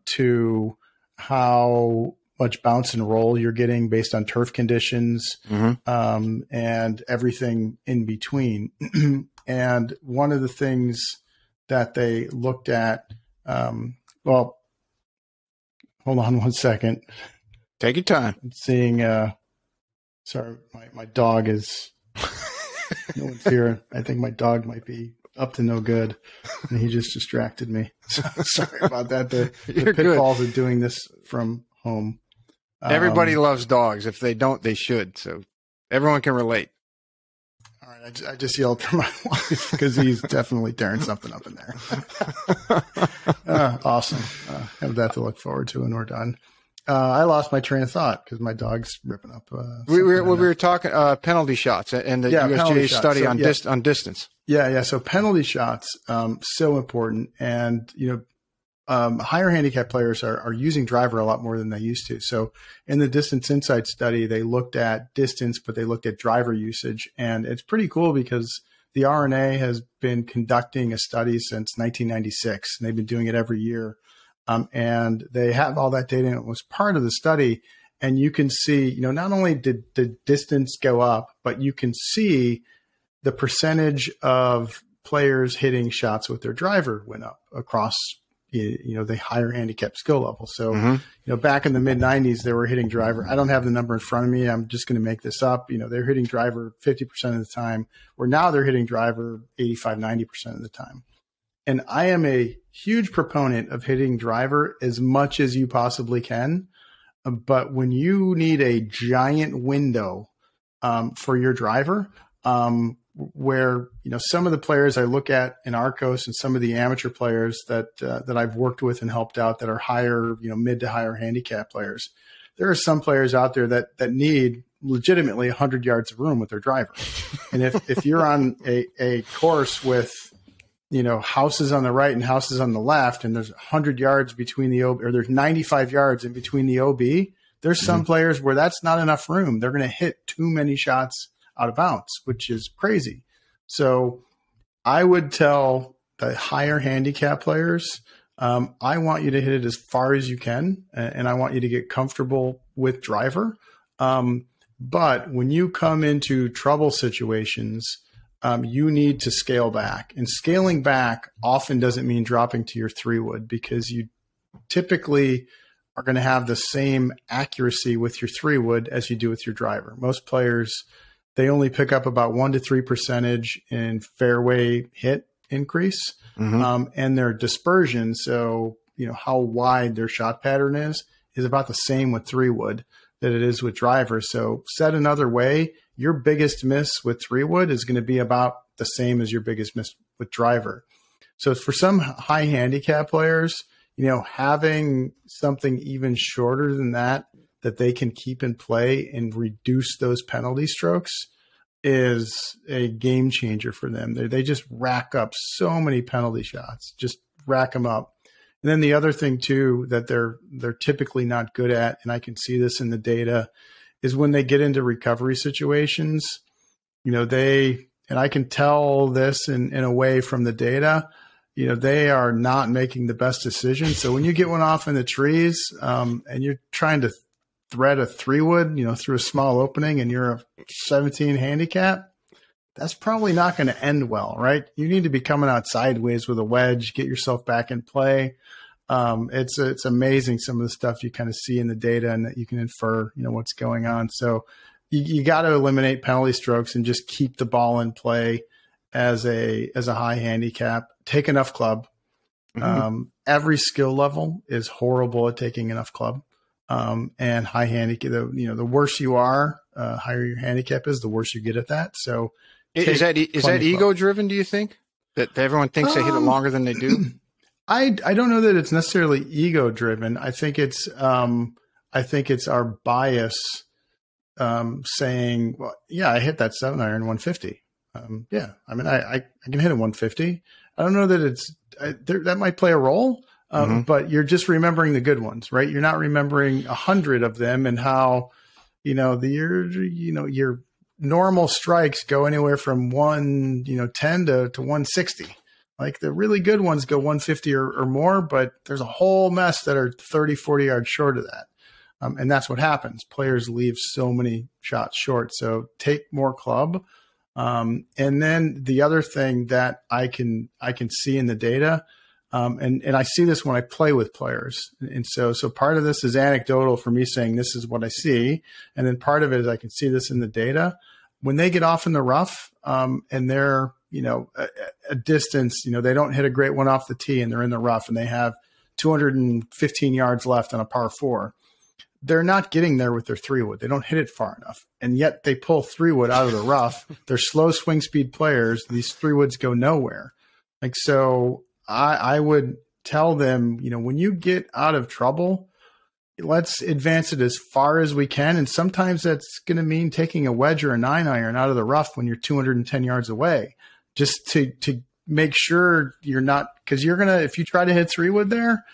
to how much bounce and roll you're getting based on turf conditions, mm-hmm. And everything in between. And one of the things that they looked at, hold on one second. Take your time. I'm seeing, sorry, my dog is, no one's here. I think my dog might be up to no good, and he just distracted me. So, sorry about that. The pitfalls of doing this from home. Everybody loves dogs. If they don't, they should. So everyone can relate. All right. I just yelled for my wife because he's definitely tearing something up in there. Awesome. Have that to look forward to when we're done. I lost my train of thought because my dog's ripping up. We were talking penalty shots and the USGA study on distance. Yeah. So penalty shots, so important. And, higher handicap players are using driver a lot more than they used to. So in the Distance Insight study, they looked at distance, but they looked at driver usage. And it's pretty cool because the RNA has been conducting a study since 1996, and they've been doing it every year. And they have all that data, and it was part of the study. And you can see, not only did the distance go up, but you can see the percentage of players hitting shots with their driver went up across, the higher handicap skill level. So, mm-hmm. Back in the mid 90s, they were hitting driver. I don't have the number in front of me. I'm just going to make this up. They're hitting driver 50% of the time, where now they're hitting driver 85, 90% of the time. And I am a huge proponent of hitting driver as much as you possibly can. But when you need a giant window for your driver, where some of the players I look at in ARCCOS and some of the amateur players that I've worked with and helped out that are higher, mid to higher handicap players, there are some players out there that need legitimately 100 yards of room with their driver. And if you're on a course with houses on the right and houses on the left, and there's 100 yards between the OB, or there's 95 yards in between the OB, there's some players where that's not enough room. They're going to hit too many shots out of bounds, which is crazy. So I would tell the higher handicap players, I want you to hit it as far as you can, and I want you to get comfortable with driver. But when you come into trouble situations, you need to scale back. And scaling back often doesn't mean dropping to your 3-wood, because you typically are going to have the same accuracy with your 3-wood as you do with your driver. Most players, they only pick up about 1 to 3% in fairway hit increase, and their dispersion. So, how wide their shot pattern is about the same with 3-wood. that it is with drivers. So said another way, your biggest miss with 3-wood is going to be about the same as your biggest miss with driver. So for some high handicap players, having something even shorter than that they can keep in play and reduce those penalty strokes is a game changer for them. They just rack up so many penalty shots, just rack them up. And then the other thing too that they're typically not good at, and I can see this in the data, is when they get into recovery situations, and I can tell this in a way from the data, they are not making the best decisions. So when you get one off in the trees, and you're trying to thread a 3-wood, through a small opening, and you're a 17 handicap, that's probably not going to end well, right? You need to be coming out sideways with a wedge, get yourself back in play. It's amazing some of the stuff you kind of see in the data and that you can infer, what's going on. So you got to eliminate penalty strokes and just keep the ball in play as a high handicap. Take enough club. Mm-hmm. Every skill level is horrible at taking enough club. And high handicap, the worse you are, higher your handicap is, the worse you get at that. So is that ego driven? Do you think that everyone thinks they hit it longer than they do? I don't know that it's necessarily ego driven. I think it's our bias, saying, well, yeah, I hit that 7-iron 150. Yeah. I mean, I can hit a 150. I don't know that that might play a role. But you're just remembering the good ones, right? You're not remembering 100 of them and how, your normal strikes go anywhere from 10 to 160. Like the really good ones go 150 or more, but there's a whole mess that are 30, 40 yards short of that. And that's what happens. Players leave so many shots short. So take more club. And then the other thing that I can see in the data, and I see this when I play with players. And so part of this is anecdotal for me saying this is what I see. And then part of it is I can see this in the data. When they get off in the rough, and they're, a distance, they don't hit a great one off the tee and they're in the rough and they have 215 yards left on a par 4. They're not getting there with their 3-wood. They don't hit it far enough. And yet they pull 3-wood out of the rough. They're slow swing speed players. These 3-woods go nowhere. Like, so I would tell them, when you get out of trouble, let's advance it as far as we can. And sometimes that's going to mean taking a wedge or a 9-iron out of the rough when you're 210 yards away, just to make sure you're not, because you're going to, if you try to hit 3-wood there,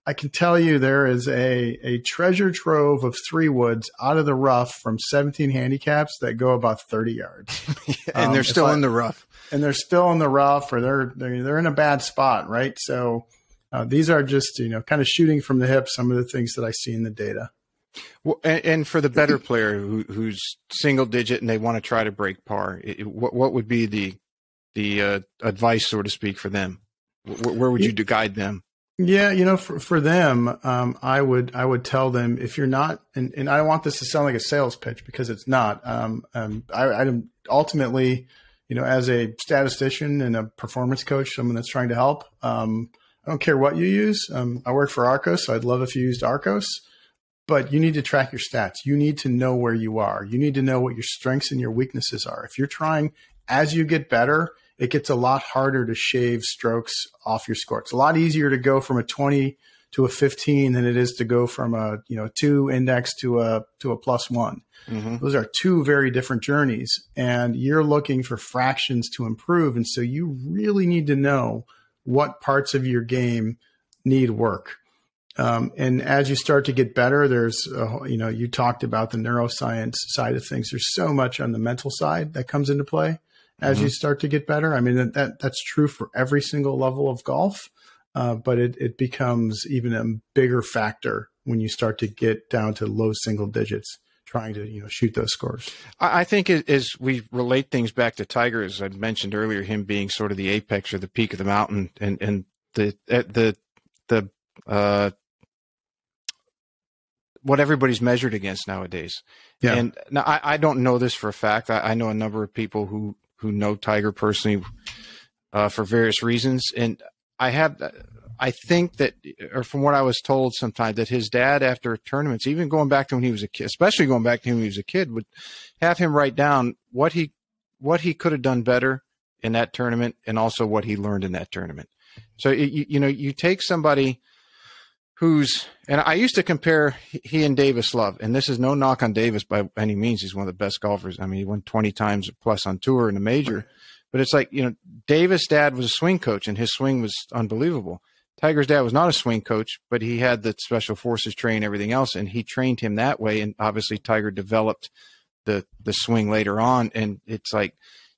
I can tell you there is a treasure trove of 3-woods out of the rough from 17 handicaps that go about 30 yards. And they're still in the rough. And they're still in the rough, or they're in a bad spot, right? So these are just, kind of shooting from the hip, some of the things that I see in the data. Well, and for the better player who's single digit and they want to try to break par, what would be the advice, so to speak, for them? Where would you guide them? Yeah, for them, I would tell them, if you're not, and I don't want this to sound like a sales pitch because it's not. I ultimately, as a statistician and a performance coach, someone that's trying to help, I don't care what you use. I work for ARCCOS, so I'd love if you used ARCCOS, but you need to track your stats. You need to know where you are. You need to know what your strengths and your weaknesses are. If you're trying, as you get better, it gets a lot harder to shave strokes off your score. It's a lot easier to go from a 20 to a 15 than it is to go from a 2 index to a +1. Mm-hmm. Those are two very different journeys, and you're looking for fractions to improve. And so you really need to know what parts of your game need work. And as you start to get better, there's, you talked about the neuroscience side of things. There's so much on the mental side that comes into play as you start to get better. I mean, that's true for every single level of golf, but it becomes even a bigger factor when you start to get down to low single digits, trying to shoot those scores. I think as we relate things back to Tiger, as I mentioned earlier, him being sort of the apex or the peak of the mountain, and the what everybody's measured against nowadays. Yeah. And now I don't know this for a fact. I know a number of people who know Tiger personally for various reasons, and I I think that, or from what I was told sometimes, that his dad after tournaments, even going back to when he was a kid, especially going back to when he was a kid, would have him write down what he could have done better in that tournament and also what he learned in that tournament. So, you take somebody who's, and I used to compare he and Davis Love, and this is no knock on Davis by any means. He's one of the best golfers. I mean, he won 20 times plus on tour in a major, but it's like, Davis' dad was a swing coach and his swing was unbelievable. Tiger's dad was not a swing coach, but he had the special forces train, everything else, and he trained him that way. And obviously Tiger developed the swing later on. And it's like,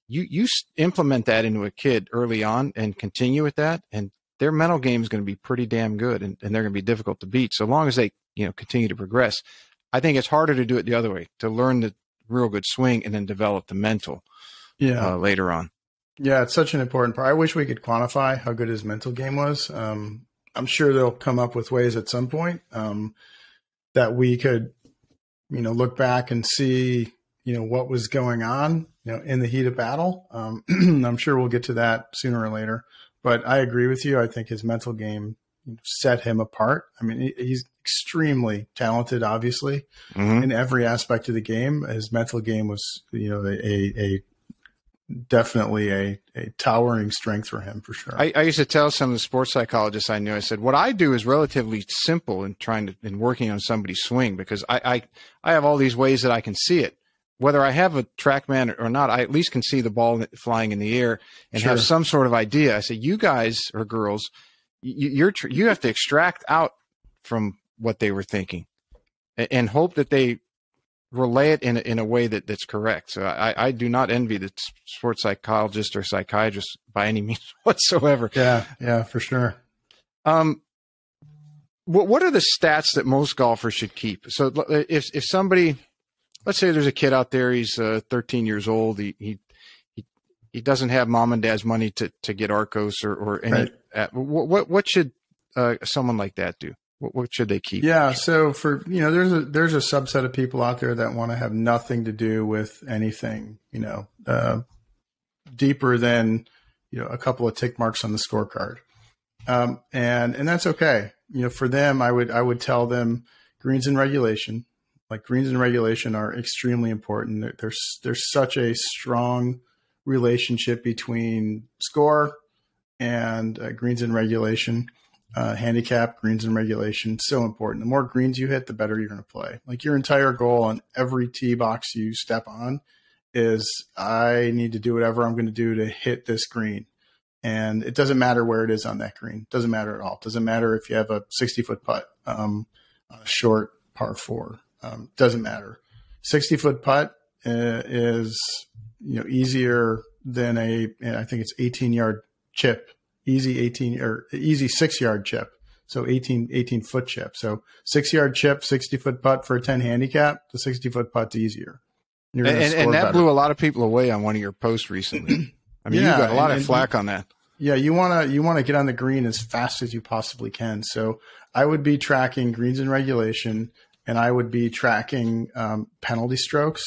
you implement that into a kid early on and continue with that, and their mental game is going to be pretty damn good, and they're going to be difficult to beat. So long as they, continue to progress. I think it's harder to do it the other way, to learn the real good swing and then develop the mental later on. Yeah, it's such an important part. I wish we could quantify how good his mental game was. I'm sure they'll come up with ways at some point that we could, look back and see, what was going on, in the heat of battle. I'm sure we'll get to that sooner or later. But I agree with you. I think his mental game set him apart. I mean, he's extremely talented, obviously, in every aspect of the game. His mental game was, definitely a towering strength for him, for sure. I used to tell some of the sports psychologists I knew, I said, what I do is relatively simple in working on somebody's swing, because I have all these ways that I can see it. Whether I have a TrackMan or not, I at least can see the ball flying in the air and have some sort of idea. I say, you guys or girls, you have to extract out from what they were thinking and hope that they relay it in a way that's correct. So I do not envy the sports psychologist or psychiatrist by any means whatsoever. Yeah, for sure. What are the stats that most golfers should keep? So if somebody, let's say there's a kid out there, he's 13 years old. He doesn't have mom and dad's money to get ARCCOS or any. Right. What should someone like that do? What should they keep? Yeah, so for there's a subset of people out there that want to have nothing to do with anything deeper than a couple of tick marks on the scorecard, and that's okay. For them, I would tell them greens and regulation. Like, greens and regulation are extremely important. There's such a strong relationship between score and greens and regulation, handicap, greens and regulation. So important. The more greens you hit, the better you're going to play. Like, your entire goal on every tee box you step on is, I need to do whatever I'm going to do to hit this green. And it doesn't matter where it is on that green. It doesn't matter at all. It doesn't matter if you have a 60-foot putt, a short par 4. Doesn't matter. 60-foot putt is easier than I think it's 18-yard chip, easy 6-yard chip. So 18-foot chip. So 6-yard chip, 60-foot putt for a 10 handicap. The 60-foot putt's easier. And that blew a lot of people away on one of your posts recently. I mean, you got a lot of flack on that. Yeah, you want to get on the green as fast as you possibly can. So I would be tracking greens and regulation. And I would be tracking penalty strokes,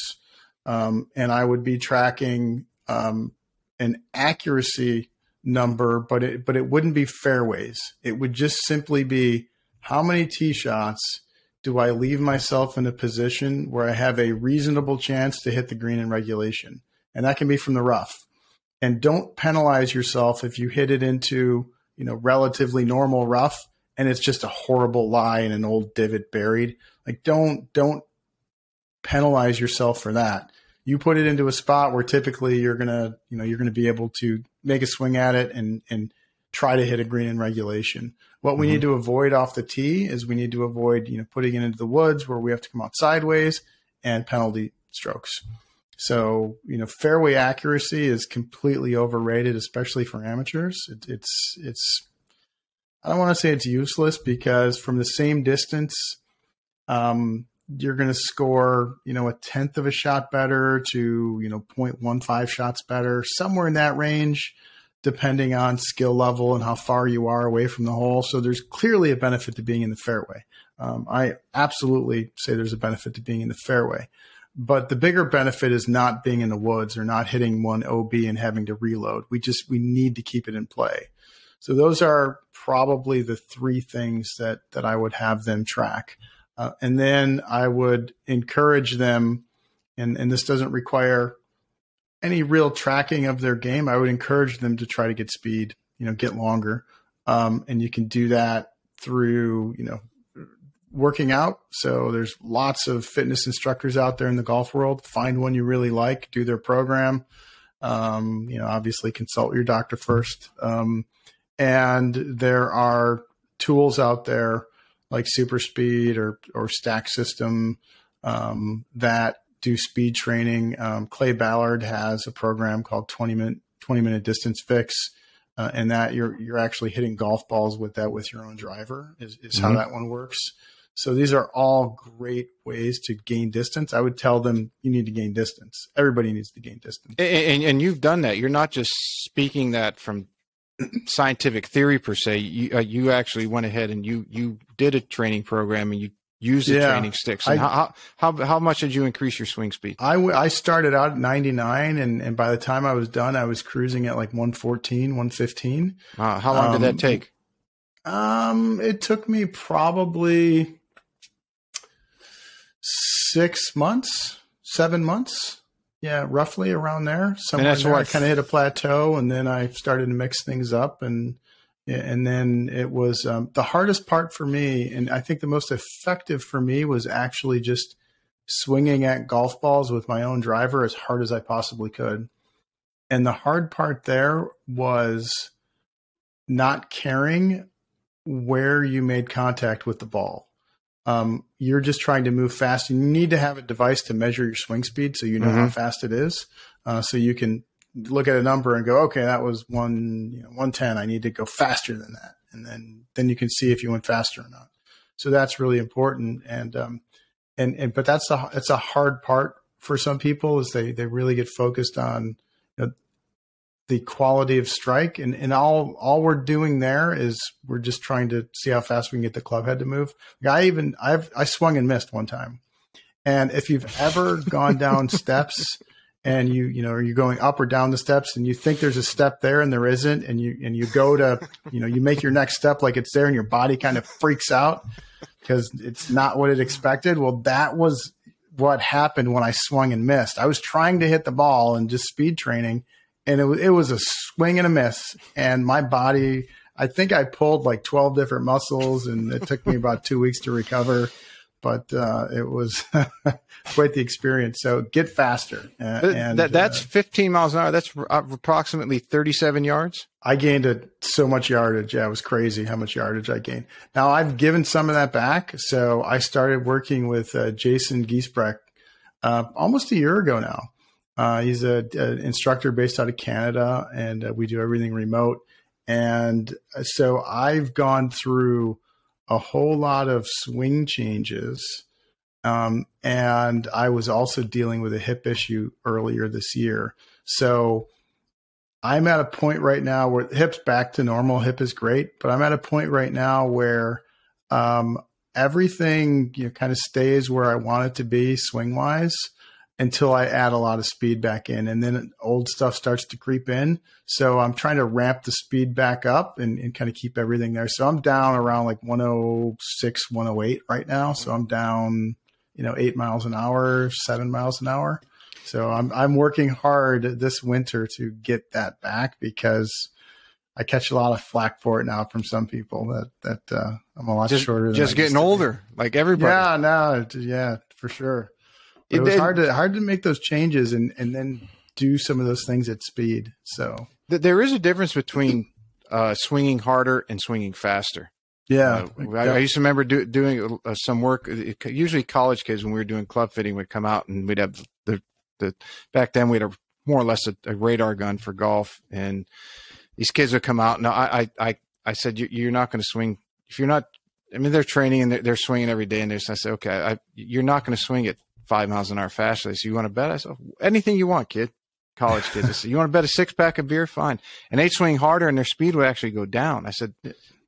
and I would be tracking an accuracy number, but it wouldn't be fairways. It would just simply be, how many tee shots do I leave myself in a position where I have a reasonable chance to hit the green in regulation? And that can be from the rough. And don't penalize yourself if you hit it into relatively normal rough and it's just a horrible lie and an old divot buried. Like, don't penalize yourself for that. You put it into a spot where typically you're gonna be able to make a swing at it and try to hit a green in regulation. What we need to avoid off the tee is we need to avoid putting it into the woods where we have to come out sideways, and penalty strokes. So fairway accuracy is completely overrated, especially for amateurs. It's I don't want to say it's useless, because from the same distance, you're going to score, a tenth of a shot better to, 0.15 shots better, somewhere in that range, depending on skill level and how far you are away from the hole. So there's clearly a benefit to being in the fairway. I absolutely say there's a benefit to being in the fairway, but the bigger benefit is not being in the woods or not hitting one OB and having to reload. We need to keep it in play. So those are probably the three things that I would have them track. And then I would encourage them, and this doesn't require any real tracking of their game. I would encourage them to try to get speed, get longer. And you can do that through, working out. So there's lots of fitness instructors out there in the golf world. Find one you really like, do their program. Obviously consult your doctor first. And there are tools out there like Super Speed or Stack System that do speed training. Clay Ballard has a program called 20-minute distance fix. And that you're actually hitting golf balls with that with your own driver is how that one works. So these are all great ways to gain distance. I would tell them you need to gain distance. Everybody needs to gain distance. And you've done that. You're not just speaking that from scientific theory per se. You actually went ahead and you did a training program and you used the training sticks. And how much did you increase your swing speed? I started out at 99, and by the time I was done, I was cruising at like 114, 115. How long did that take? It took me probably 6 months, 7 months. Yeah, roughly around there. Somewhere and that's where I kind of hit a plateau, and then I started to mix things up, and then it was the hardest part for me, and I think the most effective for me was actually just swinging at golf balls with my own driver as hard as I possibly could. And the hard part there was not caring where you made contact with the ball. You're just trying to move fast. You need to have a device to measure your swing speed so you know how fast it is. So you can look at a number and go, okay, that was 110. I need to go faster than that. And then you can see if you went faster or not. So that's really important. But that's a hard part for some people is they really get focused on the quality of strike. And all we're doing there is we're just trying to see how fast we can get the club head to move. I swung and missed one time. And if you've ever gone down steps and you're going up or down the steps and you think there's a step there and there isn't, and you go to, you make your next step like it's there and your body kind of freaks out because it's not what it expected. Well, that was what happened when I swung and missed. I was trying to hit the ball and just speed training, and it was a swing and a miss. And my body, I think I pulled like 12 different muscles, and it took me about 2 weeks to recover. But it was quite the experience. So get faster. That's 15 miles an hour. That's approximately 37 yards. I gained so much yardage. Yeah, it was crazy how much yardage I gained. Now, I've given some of that back. So I started working with Jason Giesbrecht almost a year ago now. He's an instructor based out of Canada, and we do everything remote. And so I've gone through a whole lot of swing changes. And I was also dealing with a hip issue earlier this year. So I'm at a point right now where the hip's back to normal. Hip is great, but I'm at a point right now where everything kind of stays where I want it to be swing wise until I add a lot of speed back in, and then old stuff starts to creep in. So I'm trying to ramp the speed back up and kind of keep everything there. So I'm down around like 106, 108 right now. So I'm down, 8 miles an hour, 7 miles an hour. So I'm working hard this winter to get that back because I catch a lot of flack for it now from some people that I'm a lot shorter than just getting older, like everybody. Yeah, for sure. It was hard to make those changes and then do some of those things at speed. So there is a difference between swinging harder and swinging faster. Yeah. I used to remember doing some work. Usually college kids, when we were doing club fitting, would come out and we'd have back then we had more or less a radar gun for golf. And these kids would come out. And I said, you're not going to swing. If you're not, they're training and they're swinging every day. And I said, okay, you're not going to swing it 5 miles an hour faster. They said, you want to bet? I said, anything you want, kid. College kids. I said, you want to bet a 6-pack of beer? Fine. And they'd swing harder and their speed would actually go down. I said,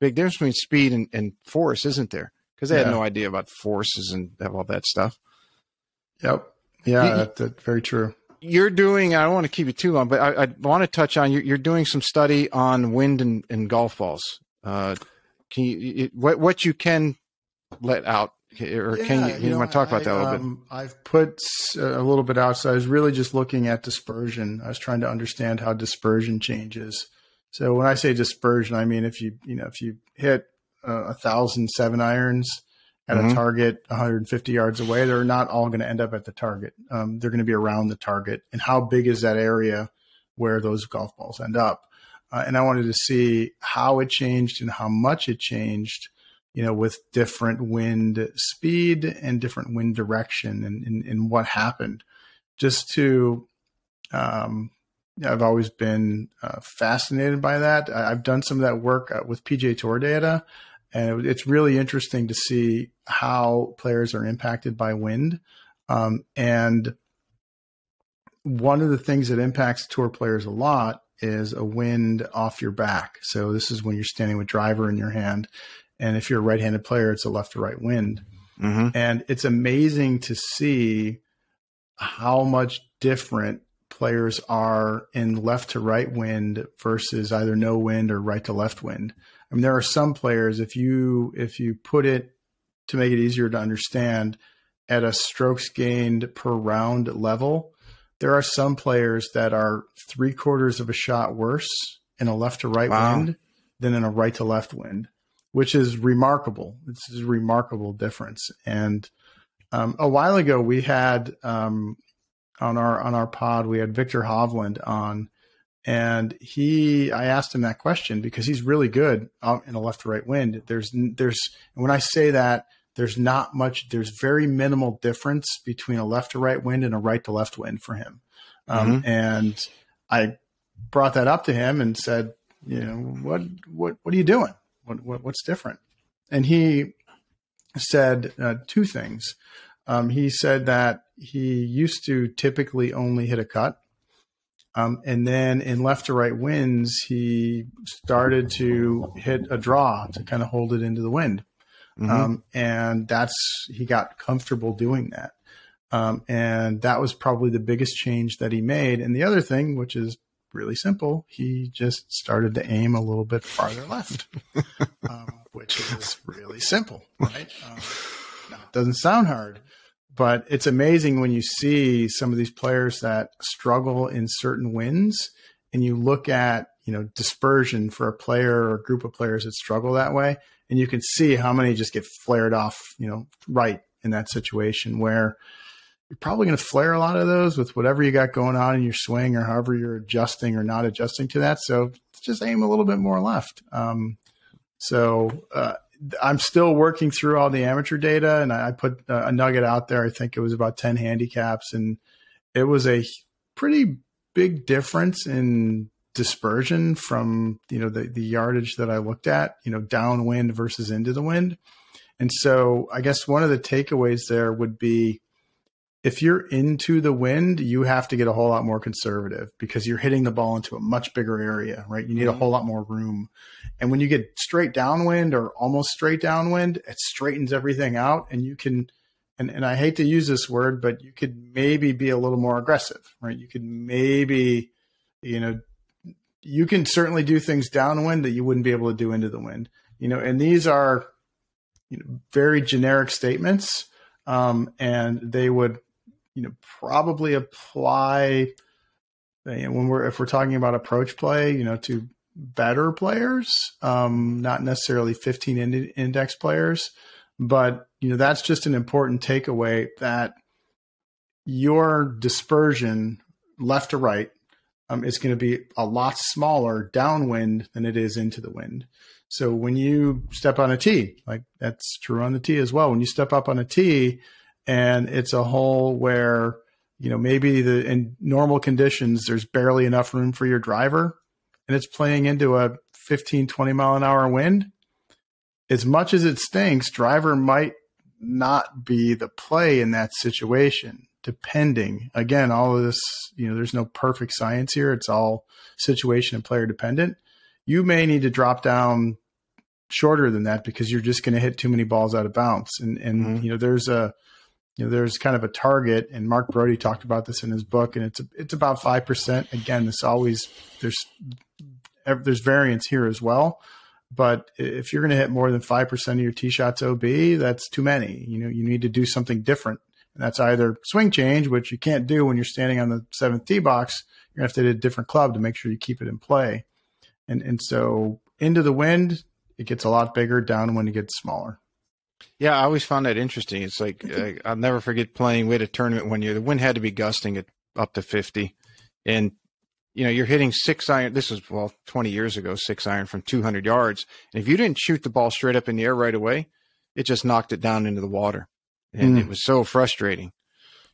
big difference between speed and force, isn't there? Because they had no idea about forces and all that stuff. Yep. Yeah, that's very true. you're doing, I don't want to keep it too long, but I want to touch on, you're doing some study on wind and golf balls. Can you, what you can let out, or can you want to talk about that a little bit? I've put a little bit out. So I was really just looking at dispersion. I was trying to understand how dispersion changes. So when I say dispersion, I mean, if you hit 1,000 7-irons at a target 150 yards away, they're not all going to end up at the target. They're going to be around the target. And how big is that area where those golf balls end up? And I wanted to see how it changed and how much it changed, with different wind speed and different wind direction and what happened. Just to, I've always been fascinated by that. I've done some of that work with PGA Tour data, and it's really interesting to see how players are impacted by wind. And one of the things that impacts tour players a lot is a wind off your back. So this is when you're standing with driver in your hand. And if you're a right-handed player, it's a left to right wind. And it's amazing to see how much different players are in left to right wind versus either no wind or right to left wind. I mean, there are some players, if you put it, to make it easier to understand, at a strokes gained per round level, there are some players that are 3/4 of a shot worse in a left to right wind than in a right to left wind, which is remarkable. It's a remarkable difference. And a while ago, we had on our pod, we had Victor Hovland on, and I asked him that question because he's really good out in a left to right wind. And when I say that, there's very minimal difference between a left to right wind and a right to left wind for him. And I brought that up to him and said, what are you doing? What's different? And he said two things. He said that he used to typically only hit a cut. And then in left to right winds, he started to hit a draw to kind of hold it into the wind. And he got comfortable doing that. And that was probably the biggest change that he made. And the other thing, which is really simple, he just started to aim a little bit farther left, which is really simple, right? It doesn't sound hard, but it's amazing when you see some of these players that struggle in certain winds, and you look at, dispersion for a player or a group of players that struggle that way, and you can see how many just get flared off, right in that situation, where you're probably going to flare a lot of those with whatever you got going on in your swing or however you're adjusting or not adjusting to that. So just aim a little bit more left. I'm still working through all the amateur data, and I put a nugget out there. I think it was about 10 handicaps, and it was a pretty big difference in dispersion from, the yardage that I looked at, downwind versus into the wind. And so I guess one of the takeaways there would be, if you're into the wind, you have to get a whole lot more conservative because you're hitting the ball into a much bigger area, right? You need a whole lot more room. And when you get straight downwind or almost straight downwind, it straightens everything out, and you can, and I hate to use this word, but you could maybe be a little more aggressive, right? You could maybe, you can certainly do things downwind that you wouldn't be able to do into the wind, and these are very generic statements. And they would, probably apply if we're talking about approach play, to better players, not necessarily 15 index players, but, that's just an important takeaway, that your dispersion left to right is going to be a lot smaller downwind than it is into the wind. So when you step on a tee, like that's true on the tee as well. When you step up on a tee and it's a hole where, maybe in normal conditions, there's barely enough room for your driver, and it's playing into a 15, 20 mile an hour wind, as much as it stinks, driver might not be the play in that situation, depending. Again, all of this, there's no perfect science here. It's all situation and player dependent. You may need to drop down shorter than that because you're just going to hit too many balls out of bounds. And there's a there's kind of a target, and Mark Brody talked about this in his book, and it's about 5%. Again, there's variance here as well. But if you're going to hit more than 5% of your tee shots OB, that's too many. You need to do something different. And that's either swing change, which you can't do when you're standing on the 7th tee box. You're going to have to hit a different club to make sure you keep it in play. And so into the wind, it gets a lot bigger. Down when it gets smaller. Yeah, I always found that interesting. It's like I'll never forget playing. We had a tournament one year. The wind had to be gusting at up to 50. And, you're hitting 6-iron. This was, 20 years ago, 6-iron from 200 yards. And if you didn't shoot the ball straight up in the air right away, it just knocked it down into the water. And it was so frustrating.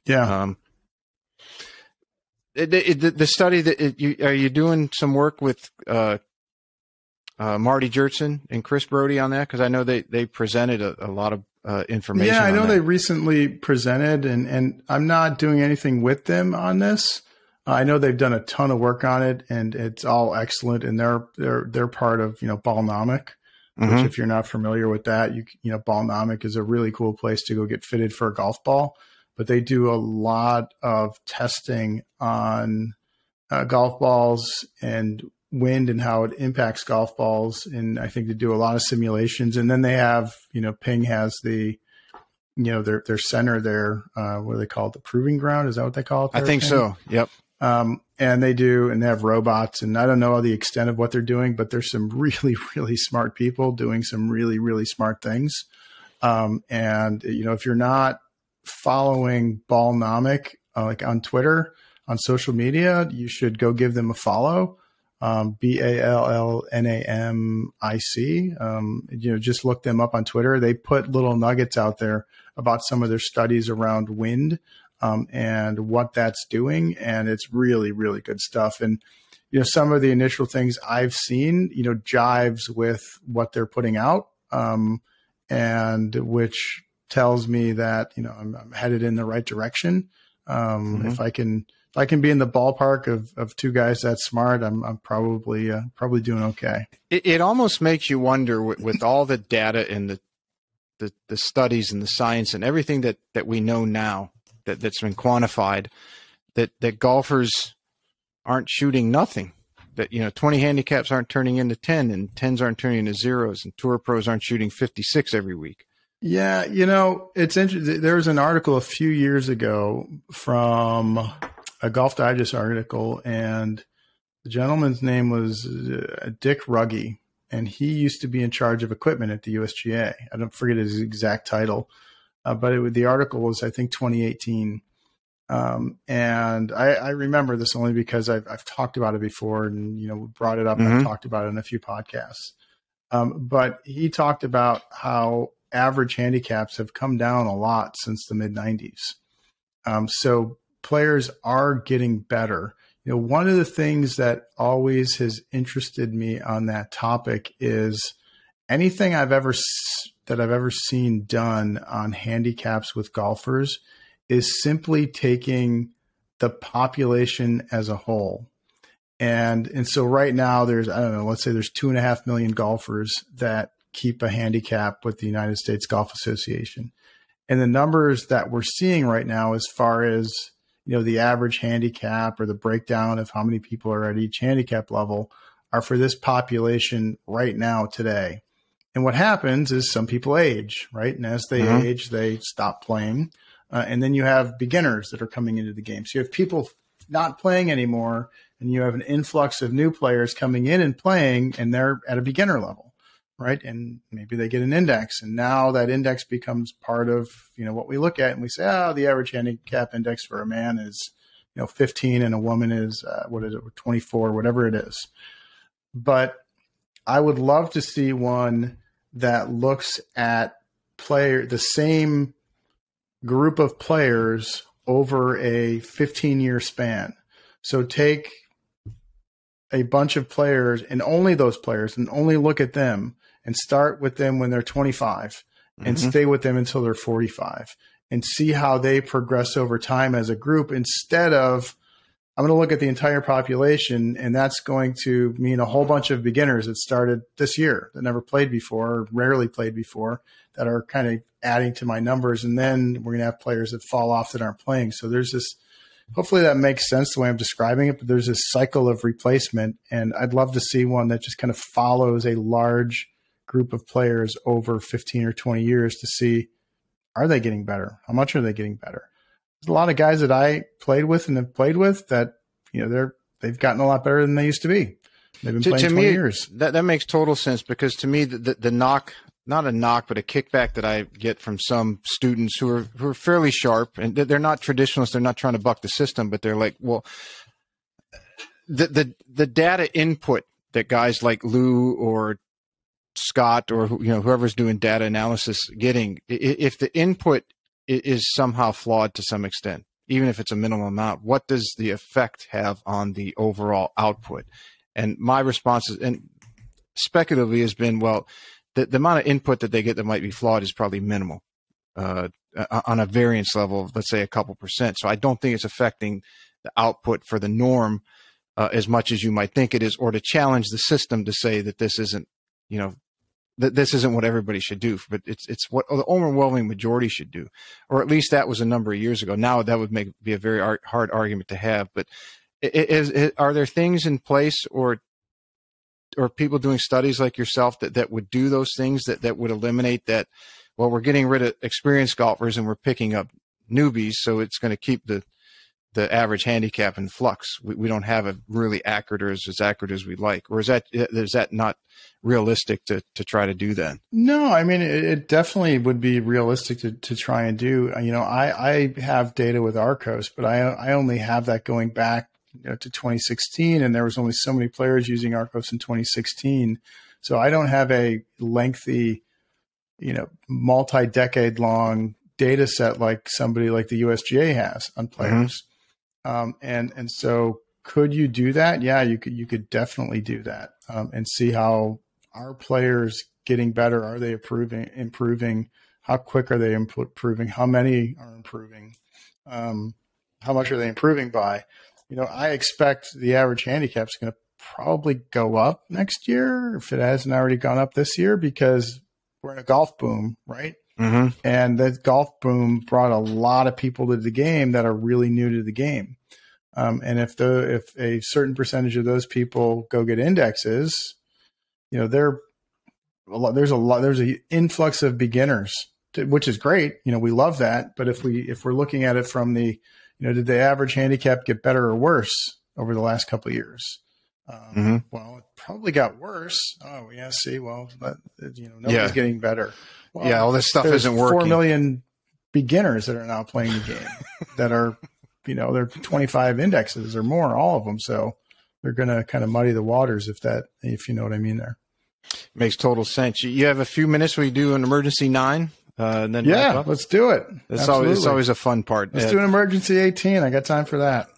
Yeah. The study that are you doing some work with Marty Jertson and Chris Brody on that? Because I know they presented a lot of information. Yeah, I know on they recently presented, and I'm not doing anything with them on this. I know they've done a ton of work on it, and it's all excellent. And they're part of Ballnomic, which if you're not familiar with that, Ballnomic is a really cool place to go get fitted for a golf ball. But they do a lot of testing on golf balls and wind and how it impacts golf balls. And I think they do a lot of simulations. And then they have, Ping has the, their center there. What do they call it? The proving ground? Is that what they call it? I think so. Yep. And they have robots, and I don't know the extent of what they're doing, but there's some really, really smart people doing some really, really smart things. If you're not following Ballnomic, like on Twitter, on social media, you should go give them a follow. BALLNAMIC. Just look them up on Twitter. They put little nuggets out there about some of their studies around wind, and what that's doing. And it's really, really good stuff. And, some of the initial things I've seen, jives with what they're putting out, and which tells me that, I'm headed in the right direction. If I can be in the ballpark of two guys that smart, I'm probably doing okay. It almost makes you wonder with all the data and the studies and the science and everything that we know now that's been quantified, that golfers aren't shooting nothing, that 20 handicaps aren't turning into 10 and 10s aren't turning into zeros, and tour pros aren't shooting 56 every week. Yeah, it's interesting. There was an article a few years ago from a Golf Digest article, and the gentleman's name was Dick Ruggie, and he used to be in charge of equipment at the USGA. I don't forget his exact title, but the article was, I think, 2018. And I remember this only because I've talked about it before, and brought it up. And I've talked about it in a few podcasts. But he talked about how average handicaps have come down a lot since the mid 90s. So players are getting better. One of the things that always has interested me on that topic is anything I've ever seen done on handicaps with golfers is simply taking the population as a whole. And so right now there's, I don't know, let's say there's 2.5 million golfers that keep a handicap with the United States Golf Association. And the numbers that we're seeing right now, as far as, the average handicap or the breakdown of how many people are at each handicap level, are for this population right now today. And what happens is some people age, right? And as they age, they stop playing. And then you have beginners that are coming into the game. So you have people not playing anymore, and you have an influx of new players coming in and playing, and they're at a beginner level, right? And maybe they get an index, and now that index becomes part of, what we look at, and we say, the average handicap index for a man is, 15, and a woman is, 24, whatever it is. But I would love to see one that looks at the same group of players over a 15-year span. So take a bunch of players, and only those players, and only look at them, and start with them when they're 25 and stay with them until they're 45, and see how they progress over time as a group, instead of I'm going to look at the entire population, and that's going to mean a whole bunch of beginners that started this year that never played before, or rarely played before, that are kind of adding to my numbers. And then we're going to have players that fall off that aren't playing. So there's this, hopefully that makes sense the way I'm describing it, but there's this cycle of replacement. And I'd love to see one that just kind of follows a large group of players over 15 or 20 years to see, are they getting better? How much are they getting better? There's a lot of guys that I played with and have played with that, they've gotten a lot better than they used to be. They've been playing 20 years. That makes total sense, because to me, the knock, not a knock, but a kickback that I get from some students who are fairly sharp, and they're not traditionalists. They're not trying to buck the system, but they're like, well, the data input that guys like Lou or Scott or whoever's doing data analysis getting, if the input is somehow flawed to some extent, even if it's a minimal amount, what does the effect have on the overall output? And my response is, and speculatively, has been, well, the amount of input that they get that might be flawed is probably minimal on a variance level of, let's say, a couple %. So I don't think it's affecting the output for the norm as much as you might think it is, or to challenge the system to say that this isn't, that this isn't what everybody should do, but it's what the overwhelming majority should do, or at least that was a number of years ago. Now that would be a very hard argument to have. But are there things in place or people doing studies like yourself that would do those things that would eliminate that? Well, we're getting rid of experienced golfers and we're picking up newbies, so it's going to keep the average handicap in flux. We don't have it really accurate, or as accurate as we'd like. Or is that not realistic to try to do that? No, I mean, it definitely would be realistic to try and do. I have data with ARCCOS, but I only have that going back to 2016, and there was only so many players using ARCCOS in 2016. So I don't have a lengthy, multi-decade long data set like somebody like the USGA has on players. And so could you do that? Yeah, you could definitely do that, and see how are players getting better? Are they improving? How quick are they improving? How many are improving? How much are they improving by? I expect the average handicap is going to probably go up next year, if it hasn't already gone up this year, because we're in a golf boom, right? And that golf boom brought a lot of people to the game that are really new to the game. And if a certain percentage of those people go get indexes, there's an influx of beginners, which is great. We love that. But if we're looking at it from the, did the average handicap get better or worse over the last couple of years? Well, it probably got worse. Oh yeah. See, well, nobody's getting better. Well, all this stuff isn't working. 4 million beginners that are now playing the game that are, they're 25 indexes or more, all of them. So they're going to kind of muddy the waters if you know what I mean there. Makes total sense. You have a few minutes where you do an emergency 9. And then let's do it. It's always a fun part. Let's do an emergency 18. I got time for that.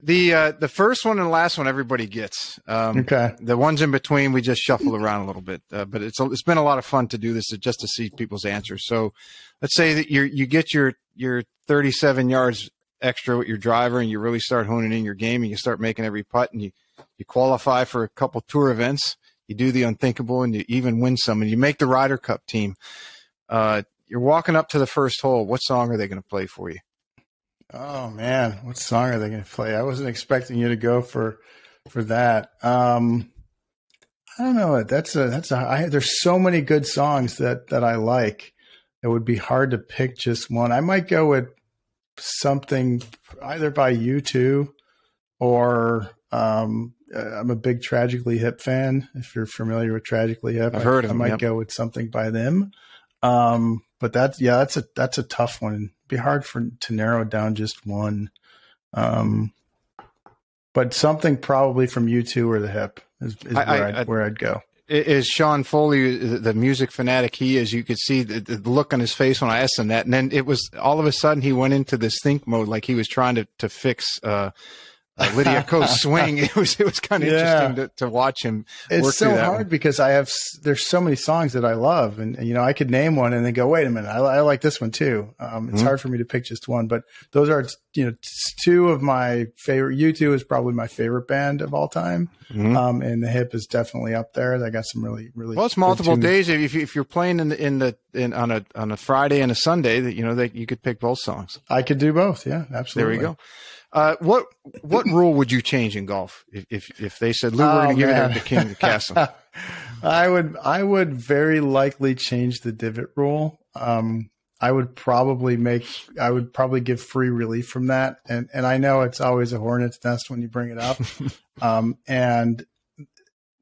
The first one and the last one everybody gets. Okay. The ones in between we just shuffle around a little bit, but it's been a lot of fun to do this just to see people's answers. So let's say that you get your 37 yards extra with your driver, and you really start honing in your game, and you start making every putt, and you qualify for a couple tour events. You do the unthinkable, and you even win some, and you make the Ryder Cup team. You're walking up to the first hole. What song are they going to play for you? Oh man, what song are they going to play? I wasn't expecting you to go for that. I don't know. There's so many good songs that I like. It would be hard to pick just one. I might go with something either by U2 or I'm a big Tragically Hip fan. If you're familiar with Tragically Hip, I've heard of them. I might go with something by them. But that's a tough one. It'd be hard to narrow down just one. But something probably from U2 or the Hip is where I'd go. Is Sean Foley the music fanatic he is? You could see the look on his face when I asked him that, and then it was all of a sudden he went into this think mode, like he was trying to fix Lydia Ko's swing. It was kind of interesting to watch him. It's so hard because there's so many songs that I love, and I could name one and then go, wait a minute, I like this one too. It's hard for me to pick just one, but those are two of my favorite. U2 is probably my favorite band of all time, and The Hip is definitely up there. They got some really well. It's multiple days. If you're playing on a Friday and a Sunday, that you could pick both songs. I could do both. Yeah, absolutely. There we go. What rule would you change in golf if they said, Lou, we're going to give you the king of the castle? I would very likely change the divot rule. I would probably give free relief from that. And I know it's always a hornet's nest when you bring it up. And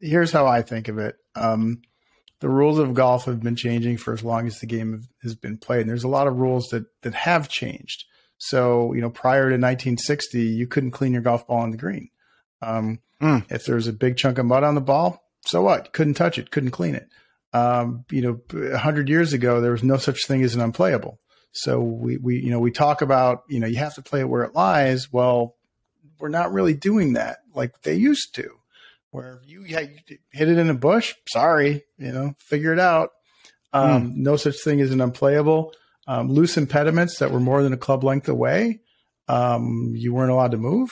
here's how I think of it. The rules of golf have been changing for as long as the game has been played. And there's a lot of rules that have changed. So, prior to 1960, you couldn't clean your golf ball on the green. If there was a big chunk of mud on the ball, so what? Couldn't touch it, couldn't clean it. 100 years ago, there was no such thing as an unplayable. So we talk about, you have to play it where it lies. Well, we're not really doing that like they used to, where you hit it in a bush. Sorry, figure it out. No such thing as an unplayable. Loose impediments that were more than a club length away, you weren't allowed to move.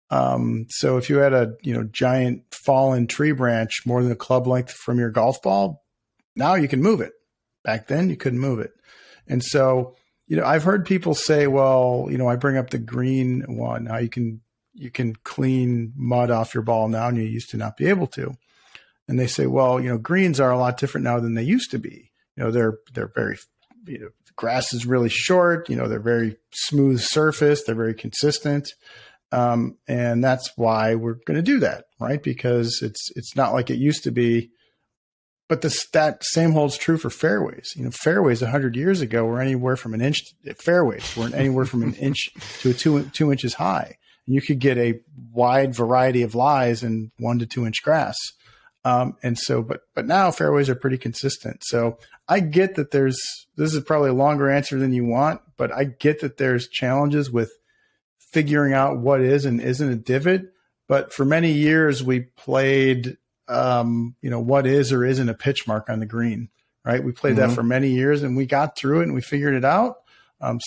So if you had a giant fallen tree branch more than a club length from your golf ball, now you can move it. Back then you couldn't move it. And so, I've heard people say, well, I bring up the green one, how you can clean mud off your ball now and you used to not be able to. And they say, well, greens are a lot different now than they used to be. They're very, grass is really short, they're very smooth surface. They're very consistent. And that's why we're going to do that, right? Because it's not like it used to be, but that same holds true for fairways. Fairways 100 years ago were anywhere from an inch. Fairways weren't anywhere from an inch to 2 inches high. And you could get a wide variety of lies in 1 to 2 inch grass. And so, but now fairways are pretty consistent. So I get that this is probably a longer answer than you want, but I get that there's challenges with figuring out what is and isn't a divot. But for many years we played, what is or isn't a pitch mark on the green, right? We played that for many years and we got through it and we figured it out.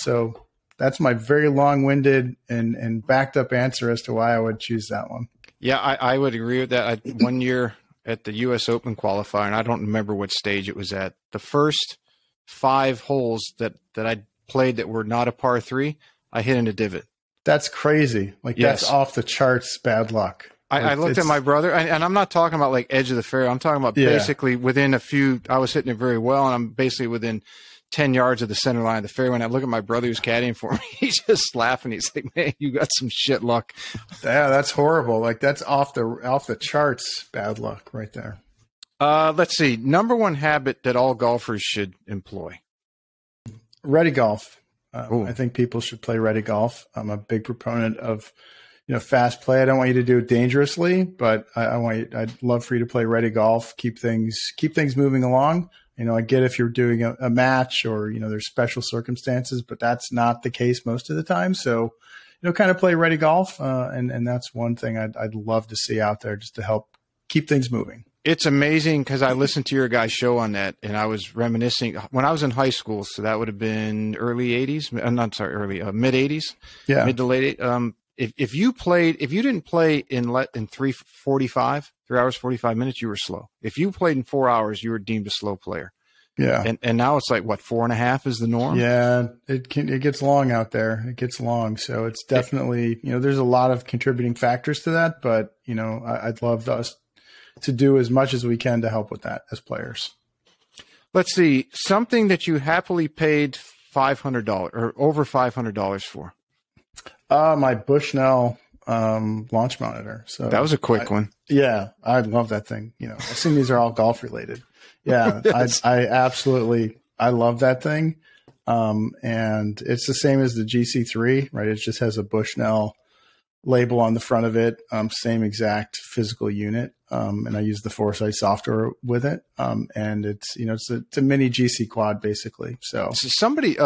So that's my very long-winded and backed up answer as to why I would choose that one. Yeah, I would agree with that. One year at the U.S. Open qualifier, and I don't remember what stage it was at, the first 5 holes that I played that were not a par 3, I hit in a divot. That's crazy. That's off the charts bad luck. I looked at my brother, and I'm not talking about edge of the fairway. I'm talking about basically within a few, I was hitting it very well, and I'm basically within 10 yards of the center line of the fairway. And I look at my brother who's caddying for me. He's just laughing. He's like, man, you got some shit luck. Yeah, that's horrible. That's off the charts bad luck right there. Let's see. Number one habit that all golfers should employ. Ready golf. I think people should play ready golf. I'm a big proponent of, fast play. I don't want you to do it dangerously, but I'd love for you to play ready golf, keep things moving along. I get if you're doing a match or, there's special circumstances, but that's not the case most of the time. So, kind of play ready golf. And that's one thing I'd love to see out there just to help keep things moving. It's amazing because I listened to your guys' show on that and I was reminiscing when I was in high school. So that would have been early 80s. Mid 80s, mid to late. If you didn't play in 3 hours, 45 minutes, you were slow. If you played in 4 hours, you were deemed a slow player. Yeah. And now it's 4.5 is the norm. Yeah. It gets long out there. It gets long. So it's definitely, there's a lot of contributing factors to that, but I'd love us to do as much as we can to help with that as players. Let's see. Something that you happily paid $500 or over $500 for. My Bushnell launch monitor. So that was a quick one. Yeah, I love that thing. I assume these are all golf related. Yeah, yes. I love that thing. And it's the same as the GC3, right? It just has a Bushnell label on the front of it. Same exact physical unit. And I use the Foresight software with it. And it's, it's a mini GC quad basically. So somebody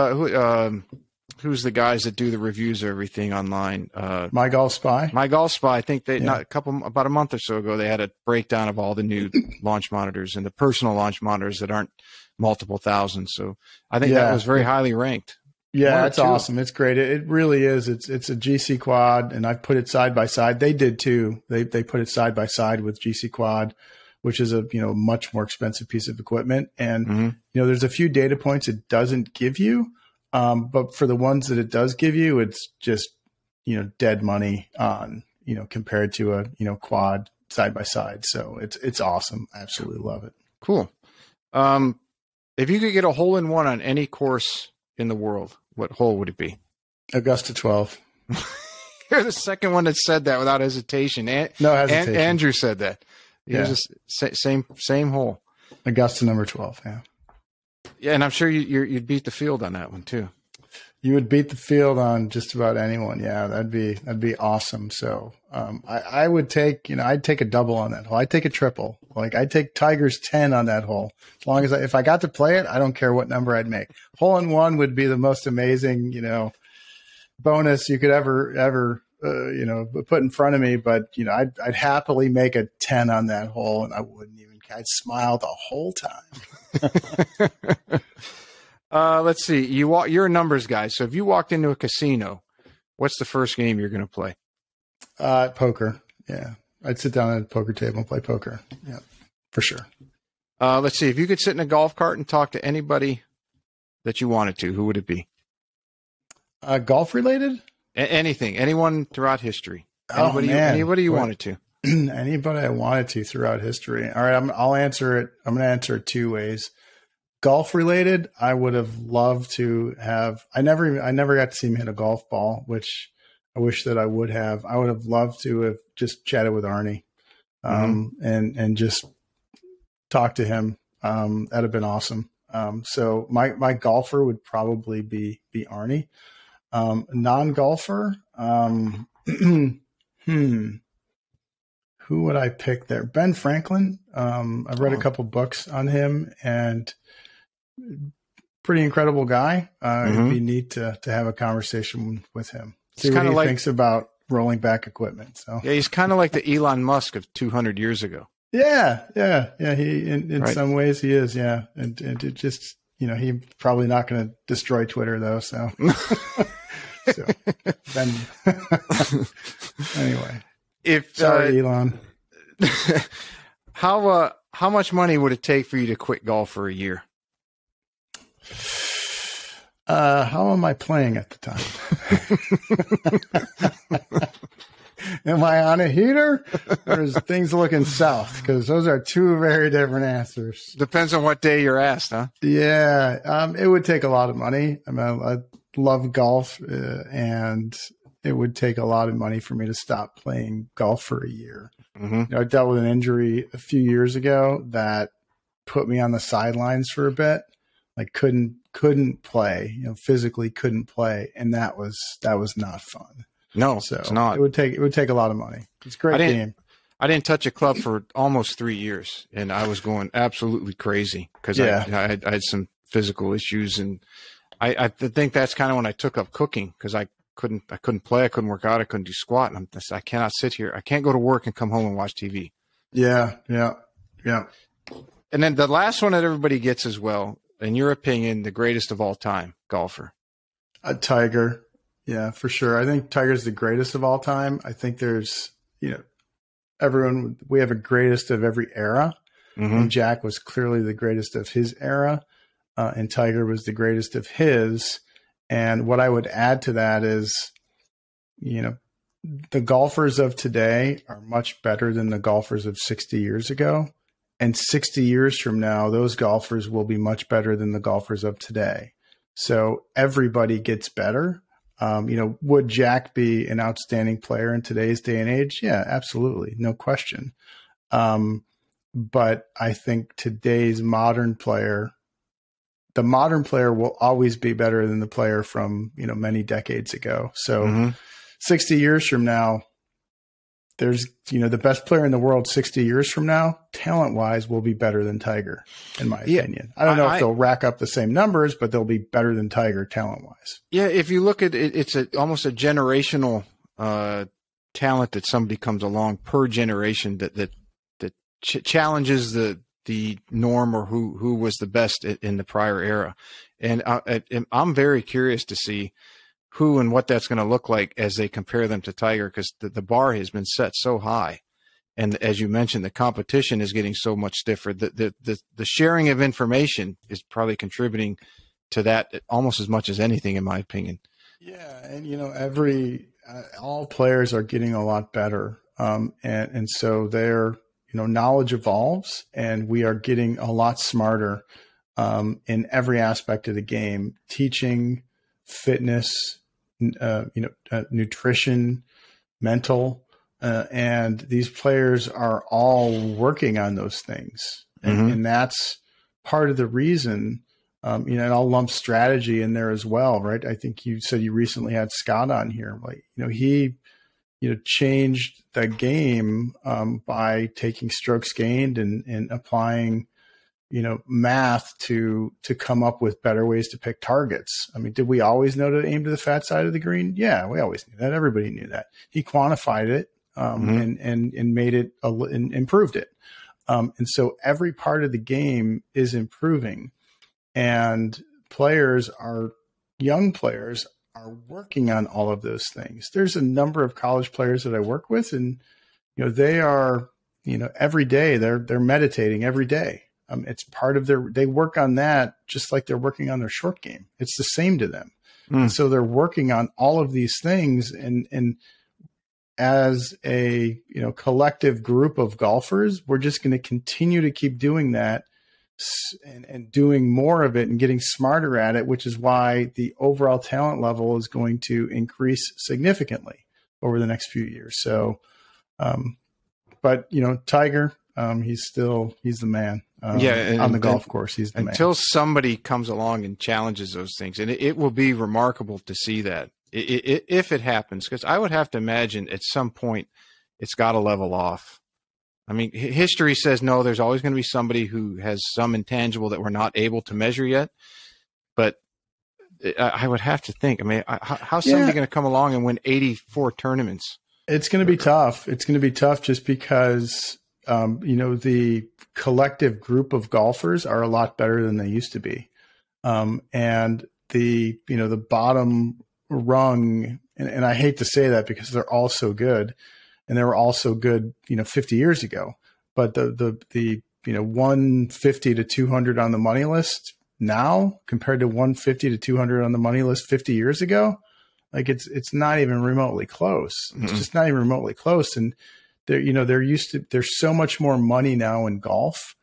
who's the guys that do the reviews of everything online? My Golf Spy. My Golf Spy. I think they about a month or so ago, they had a breakdown of all the new launch monitors and the personal launch monitors that aren't multiple thousands. So I think that was very highly ranked. Yeah, it's awesome. It's great. It really is. It's a GC Quad, and I put it side by side. They did too. They put it side by side with GC Quad, which is a much more expensive piece of equipment. And there's a few data points it doesn't give you, but for the ones that it does give you, it's just dead money on compared to a quad side by side. So it's awesome. I absolutely love it. Cool. If you could get a hole in one on any course in the world, what hole would it be? Augusta 12. You're the second one that said that without hesitation. No hesitation. Andrew said that. Just same hole. Augusta number 12. Yeah. Yeah, and I'm sure you'd beat the field on that one too. You would beat the field on just about anyone. Yeah, that'd be awesome. So I would take, I'd take a double on that hole. I'd take a triple. Like I'd take Tiger's 10 on that hole. As long as if I got to play it, I don't care what number I'd make. Hole in one would be the most amazing, bonus you could ever put in front of me. But I'd happily make a 10 on that hole, and I wouldn't even. I'd smile the whole time. Let's see. You're a numbers guy. So if you walked into a casino, what's the first game you're going to play? Poker. Yeah. I'd sit down at a poker table and play poker. Yeah, for sure. Let's see. If you could sit in a golf cart and talk to anybody that you wanted to, who would it be? Golf related? Anything. Anyone throughout history. Anybody you wanted to. Anybody I wanted to throughout history. All right. I'll answer it. I'm going to answer it two ways. Golf related, I would have loved to have. I never got to see him hit a golf ball, which I wish that I would have. I would have loved to have just chatted with Arnie, and just talked to him. That'd have been awesome. So my golfer would probably be Arnie. Non-golfer, who would I pick there? Ben Franklin. I've read a couple books on him, and pretty incredible guy. It'd be neat to have a conversation with him. See what he thinks about rolling back equipment. So yeah, he's kind of like the Elon Musk of 200 years ago. Yeah. He in some ways he is. Yeah, and it just he's probably not going to destroy Twitter though. So, so then anyway. Sorry, Elon. How much money would it take for you to quit golf for a year? How am I playing at the time? Am I on a heater, or is things looking south? Because those are two very different answers. Depends on what day you're asked, huh? Yeah, it would take a lot of money. I mean, I love golf, and it would take a lot of money for me to stop playing golf for a year. I dealt with an injury a few years ago that put me on the sidelines for a bit. Like couldn't play, physically couldn't play. And that was not fun. No, so it's not. It would take a lot of money. It's a great game. I didn't touch a club for almost 3 years, and I was going absolutely crazy because I had some physical issues, and I think that's kind of when I took up cooking, because I couldn't play, I couldn't work out, I couldn't do squat, and I cannot sit here. I can't go to work and come home and watch TV. Yeah. And then the last one that everybody gets as well, in your opinion, the greatest of all time golfer? Tiger. Yeah, for sure. I think Tiger's the greatest of all time. I think there's, we have a greatest of every era. And Jack was clearly the greatest of his era. And Tiger was the greatest of his. And what I would add to that is, the golfers of today are much better than the golfers of 60 years ago. And 60 years from now, those golfers will be much better than the golfers of today. So everybody gets better. Would Jack be an outstanding player in today's day and age? Yeah, absolutely. No question. But I think today's modern player, the modern player will always be better than the player from, many decades ago. So 60 years from now, there's, the best player in the world 60 years from now, talent-wise, will be better than Tiger, in my opinion. I don't know if they'll rack up the same numbers, but they'll be better than Tiger talent-wise. Yeah, if you look at it, it's almost a generational talent that somebody comes along per generation that challenges the norm or who was the best in the prior era. And I'm very curious to see who and what that's going to look like as they compare them to Tiger, because the bar has been set so high. And as you mentioned, the competition is getting so much stiffer. The sharing of information is probably contributing to that almost as much as anything, in my opinion. Yeah, and all players are getting a lot better, and so their knowledge evolves, and we are getting a lot smarter in every aspect of the game: teaching, fitness, nutrition, mental. And these players are all working on those things. And that's part of the reason, and I'll lump strategy in there as well, right? I think you said you recently had Scott on here. Like, he, changed the game by taking strokes gained and applying, math to come up with better ways to pick targets. I mean, did we always know to aim to the fat side of the green? Yeah, we always knew that. Everybody knew that. He quantified it. And made it and improved it. And so every part of the game is improving, and young players are working on all of those things. There's a number of college players that I work with, and, they are, every day they're meditating every day. It's part of they work on that just like they're working on their short game. It's the same to them. And so they're working on all of these things, and as a collective group of golfers, we're just going to continue to keep doing that and doing more of it and getting smarter at it, which is why the overall talent level is going to increase significantly over the next few years. So, but Tiger, he's the man. On the golf course, he's the man. Until somebody comes along and challenges those things, and it will be remarkable to see that. If it happens, because I would have to imagine at some point it's got to level off. I mean, history says no, there's always going to be somebody who has some intangible that we're not able to measure yet. But I would have to think, I mean, how's somebody going to come along and win 84 tournaments? It's going to be tough. It's going to be tough just because, the collective group of golfers are a lot better than they used to be. And the bottom rung, and I hate to say that because they're all so good, and they were all so good 50 years ago, but the 150 to 200 on the money list now compared to 150 to 200 on the money list 50 years ago, like it's not even remotely close. It's just not even remotely close. And there's so much more money now in golf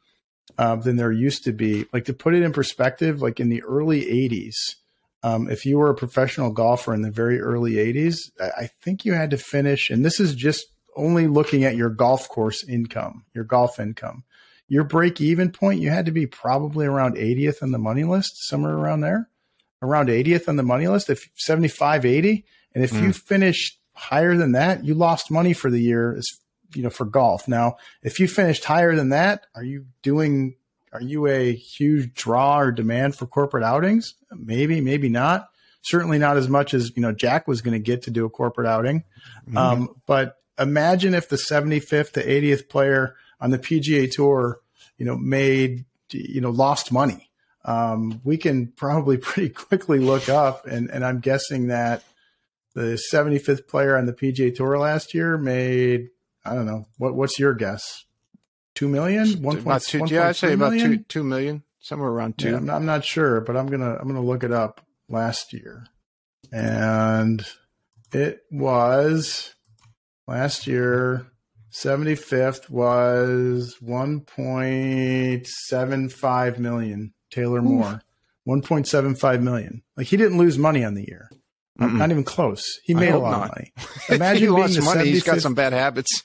than there used to be. Like, to put it in perspective, like in the early 80s, if you were a professional golfer in the very early 80s, I think you had to finish, and this is just only looking at your golf course income, your golf income, your break-even point, you had to be probably around 80th on the money list, somewhere around there, around 80th on the money list, if 75, 80. And if you finished higher than that, you lost money for the year, for golf. Now, if you finished higher than that, are you a huge draw or demand for corporate outings? Maybe, maybe not. Certainly not as much as, Jack was going to get to do a corporate outing. But imagine if the 75th to 80th player on the PGA Tour, lost money. We can probably pretty quickly look up, and I'm guessing that the 75th player on the PGA Tour last year made, I don't know, what's your guess? 2 million? I'd say about 2 million, somewhere around 2. Yeah, I'm not sure, but I'm gonna look it up last year, and it was last year. 75th was 1.75 million. Taylor Moore, 1.75 million. Like, he didn't lose money on the year. Not even close. He made a lot of money. Imagine he lost money. He's got some bad habits.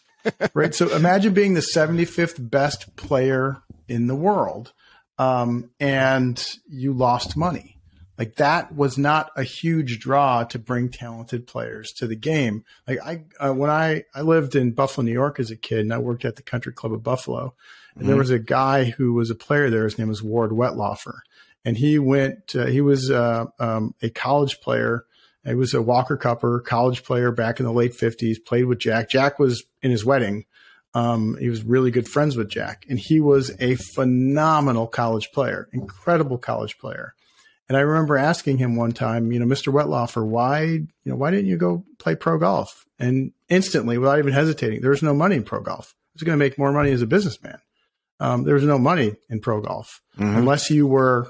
Right. So imagine being the 75th best player in the world, and you lost money. Like that was not a huge draw to bring talented players to the game. Like when I lived in Buffalo, New York as a kid, and I worked at the Country Club of Buffalo, and there was a guy who was a player there. His name was Ward Wetlaufer, and he was a college player. He was a Walker Cupper college player back in the late 50s, played with Jack. Jack was in his wedding. He was really good friends with Jack, and he was a phenomenal college player, incredible college player. And I remember asking him one time, Mr. Wetlaufer, why didn't you go play pro golf? And instantly, without even hesitating, there was no money in pro golf. I was going to make more money as a businessman. There was no money in pro golf unless you were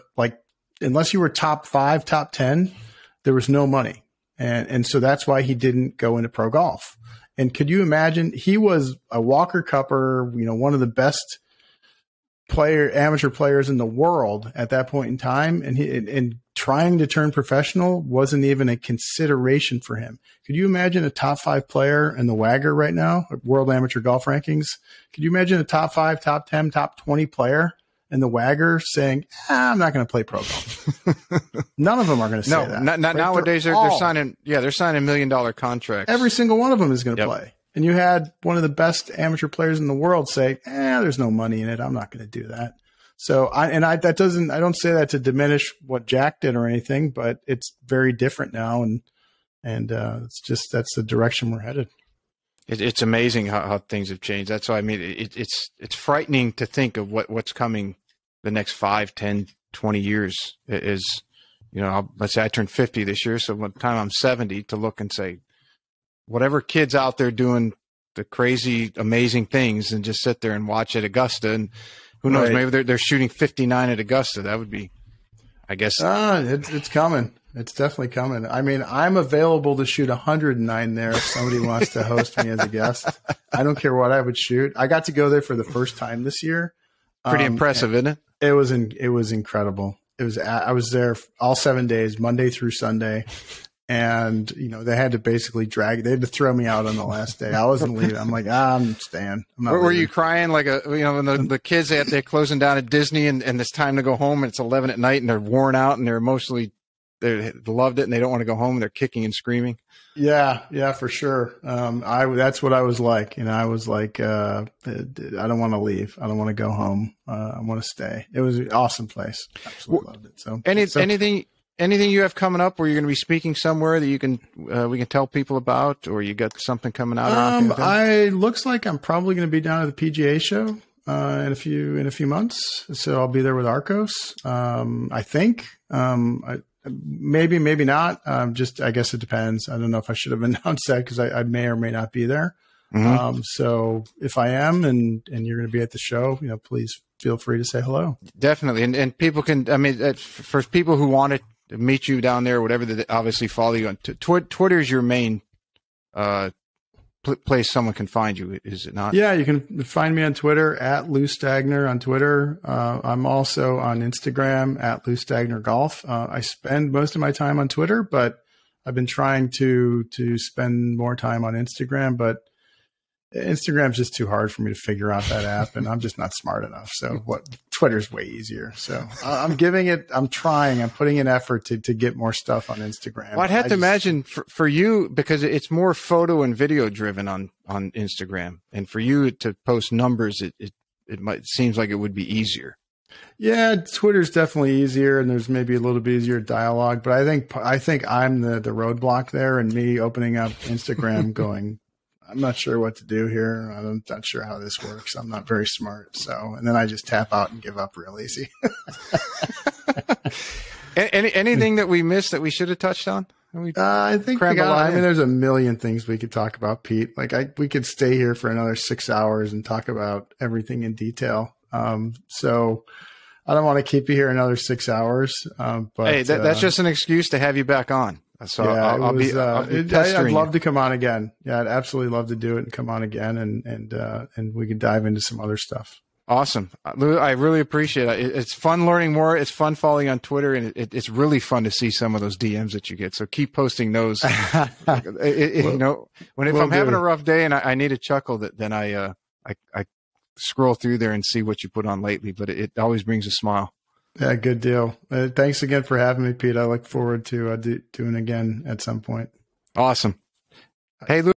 top 5, top 10. There was no money, and so that's why he didn't go into pro golf. And could you imagine? He was a Walker Cupper, one of the best amateur players in the world at that point in time, and trying to turn professional wasn't even a consideration for him. Could you imagine a top 5 player in the WAGR right now, World Amateur Golf Rankings? Could you imagine a top 5, top 10, top 20 player in the WAGR saying, I'm not going to play pro golf? None of them are going to say that. No, nowadays they're signing $1 million contracts. Every single one of them is going to play. And you had one of the best amateur players in the world say, there's no money in it. I'm not going to do that. So I don't say that to diminish what Jack did or anything, but it's very different now. And that's the direction we're headed. It's amazing how things have changed. That's why, it's frightening to think of what's coming the next 5, 10, 20 years is, let's say I turned 50 this year. So by the time I'm 70, to look and say, whatever kids out there doing the crazy, amazing things, and just sit there and watch at Augusta, and who knows, maybe they're shooting 59 at Augusta. That would be, I guess. It's coming. It's definitely coming. I'm available to shoot 109 there if somebody wants to host me as a guest. I don't care what I would shoot. I got to go there for the first time this year. Pretty impressive, isn't it? It was incredible. I was there all 7 days, Monday through Sunday. And, they had to basically they had to throw me out on the last day. I wasn't leaving. I'm like, I'm staying. Were you crying like when the kids, they're closing down at Disney and it's time to go home and it's 11 at night and they're worn out and they're emotionally, they loved it and they don't want to go home and they're kicking and screaming? Yeah, for sure. That's what I was like. I was like, I don't want to leave. I don't want to go home. I want to stay. It was an awesome place. Absolutely loved it. So anything you have coming up where you're going to be speaking somewhere that we can tell people about, or you got something coming out? Looks like I'm probably going to be down at the PGA show in a few months. So I'll be there with ARCCOS. I think maybe not. I guess it depends. I don't know if I should have announced that because I may or may not be there. So if I am and you're going to be at the show, please feel free to say hello. Definitely. And people can, for people who want to meet you down there, whatever, they obviously follow you on Twitter is your main place someone can find you, is it not? Yeah, you can find me on Twitter at Lou Stagner on Twitter. I'm also on Instagram at Lou Stagner Golf. I spend most of my time on Twitter, but I've been trying to spend more time on Instagram, but Instagram's just too hard for me to figure out that app, and I'm just not smart enough. So Twitter's way easier. So I'm putting an effort to get more stuff on Instagram. Well, I'd have to imagine for you, because it's more photo and video driven on Instagram, and for you to post numbers, it seems like it would be easier. Yeah, Twitter's definitely easier, and there's maybe a little bit easier dialogue, but I think I'm the roadblock there, and me opening up Instagram going, I'm not sure what to do here. I'm not sure how this works. I'm not very smart. So, and then I just tap out and give up real easy. Anything that we missed that we should have touched on? I think there's a million things we could talk about, Pete. We could stay here for another 6 hours and talk about everything in detail. So I don't want to keep you here another 6 hours. But hey, that's just an excuse to have you back on. So yeah, I'd love to come on again. Yeah, I'd absolutely love to do it and come on again, and we can dive into some other stuff. Awesome, Lou. I really appreciate it. It's fun learning more. It's fun following on Twitter, and it's really fun to see some of those DMs that you get. So keep posting those. If I'm having a rough day and I need a chuckle, then I scroll through there and see what you put on lately. But it always brings a smile. Yeah, good deal. Thanks again for having me, Pete. I look forward to doing again at some point. Awesome. Hey, Lou.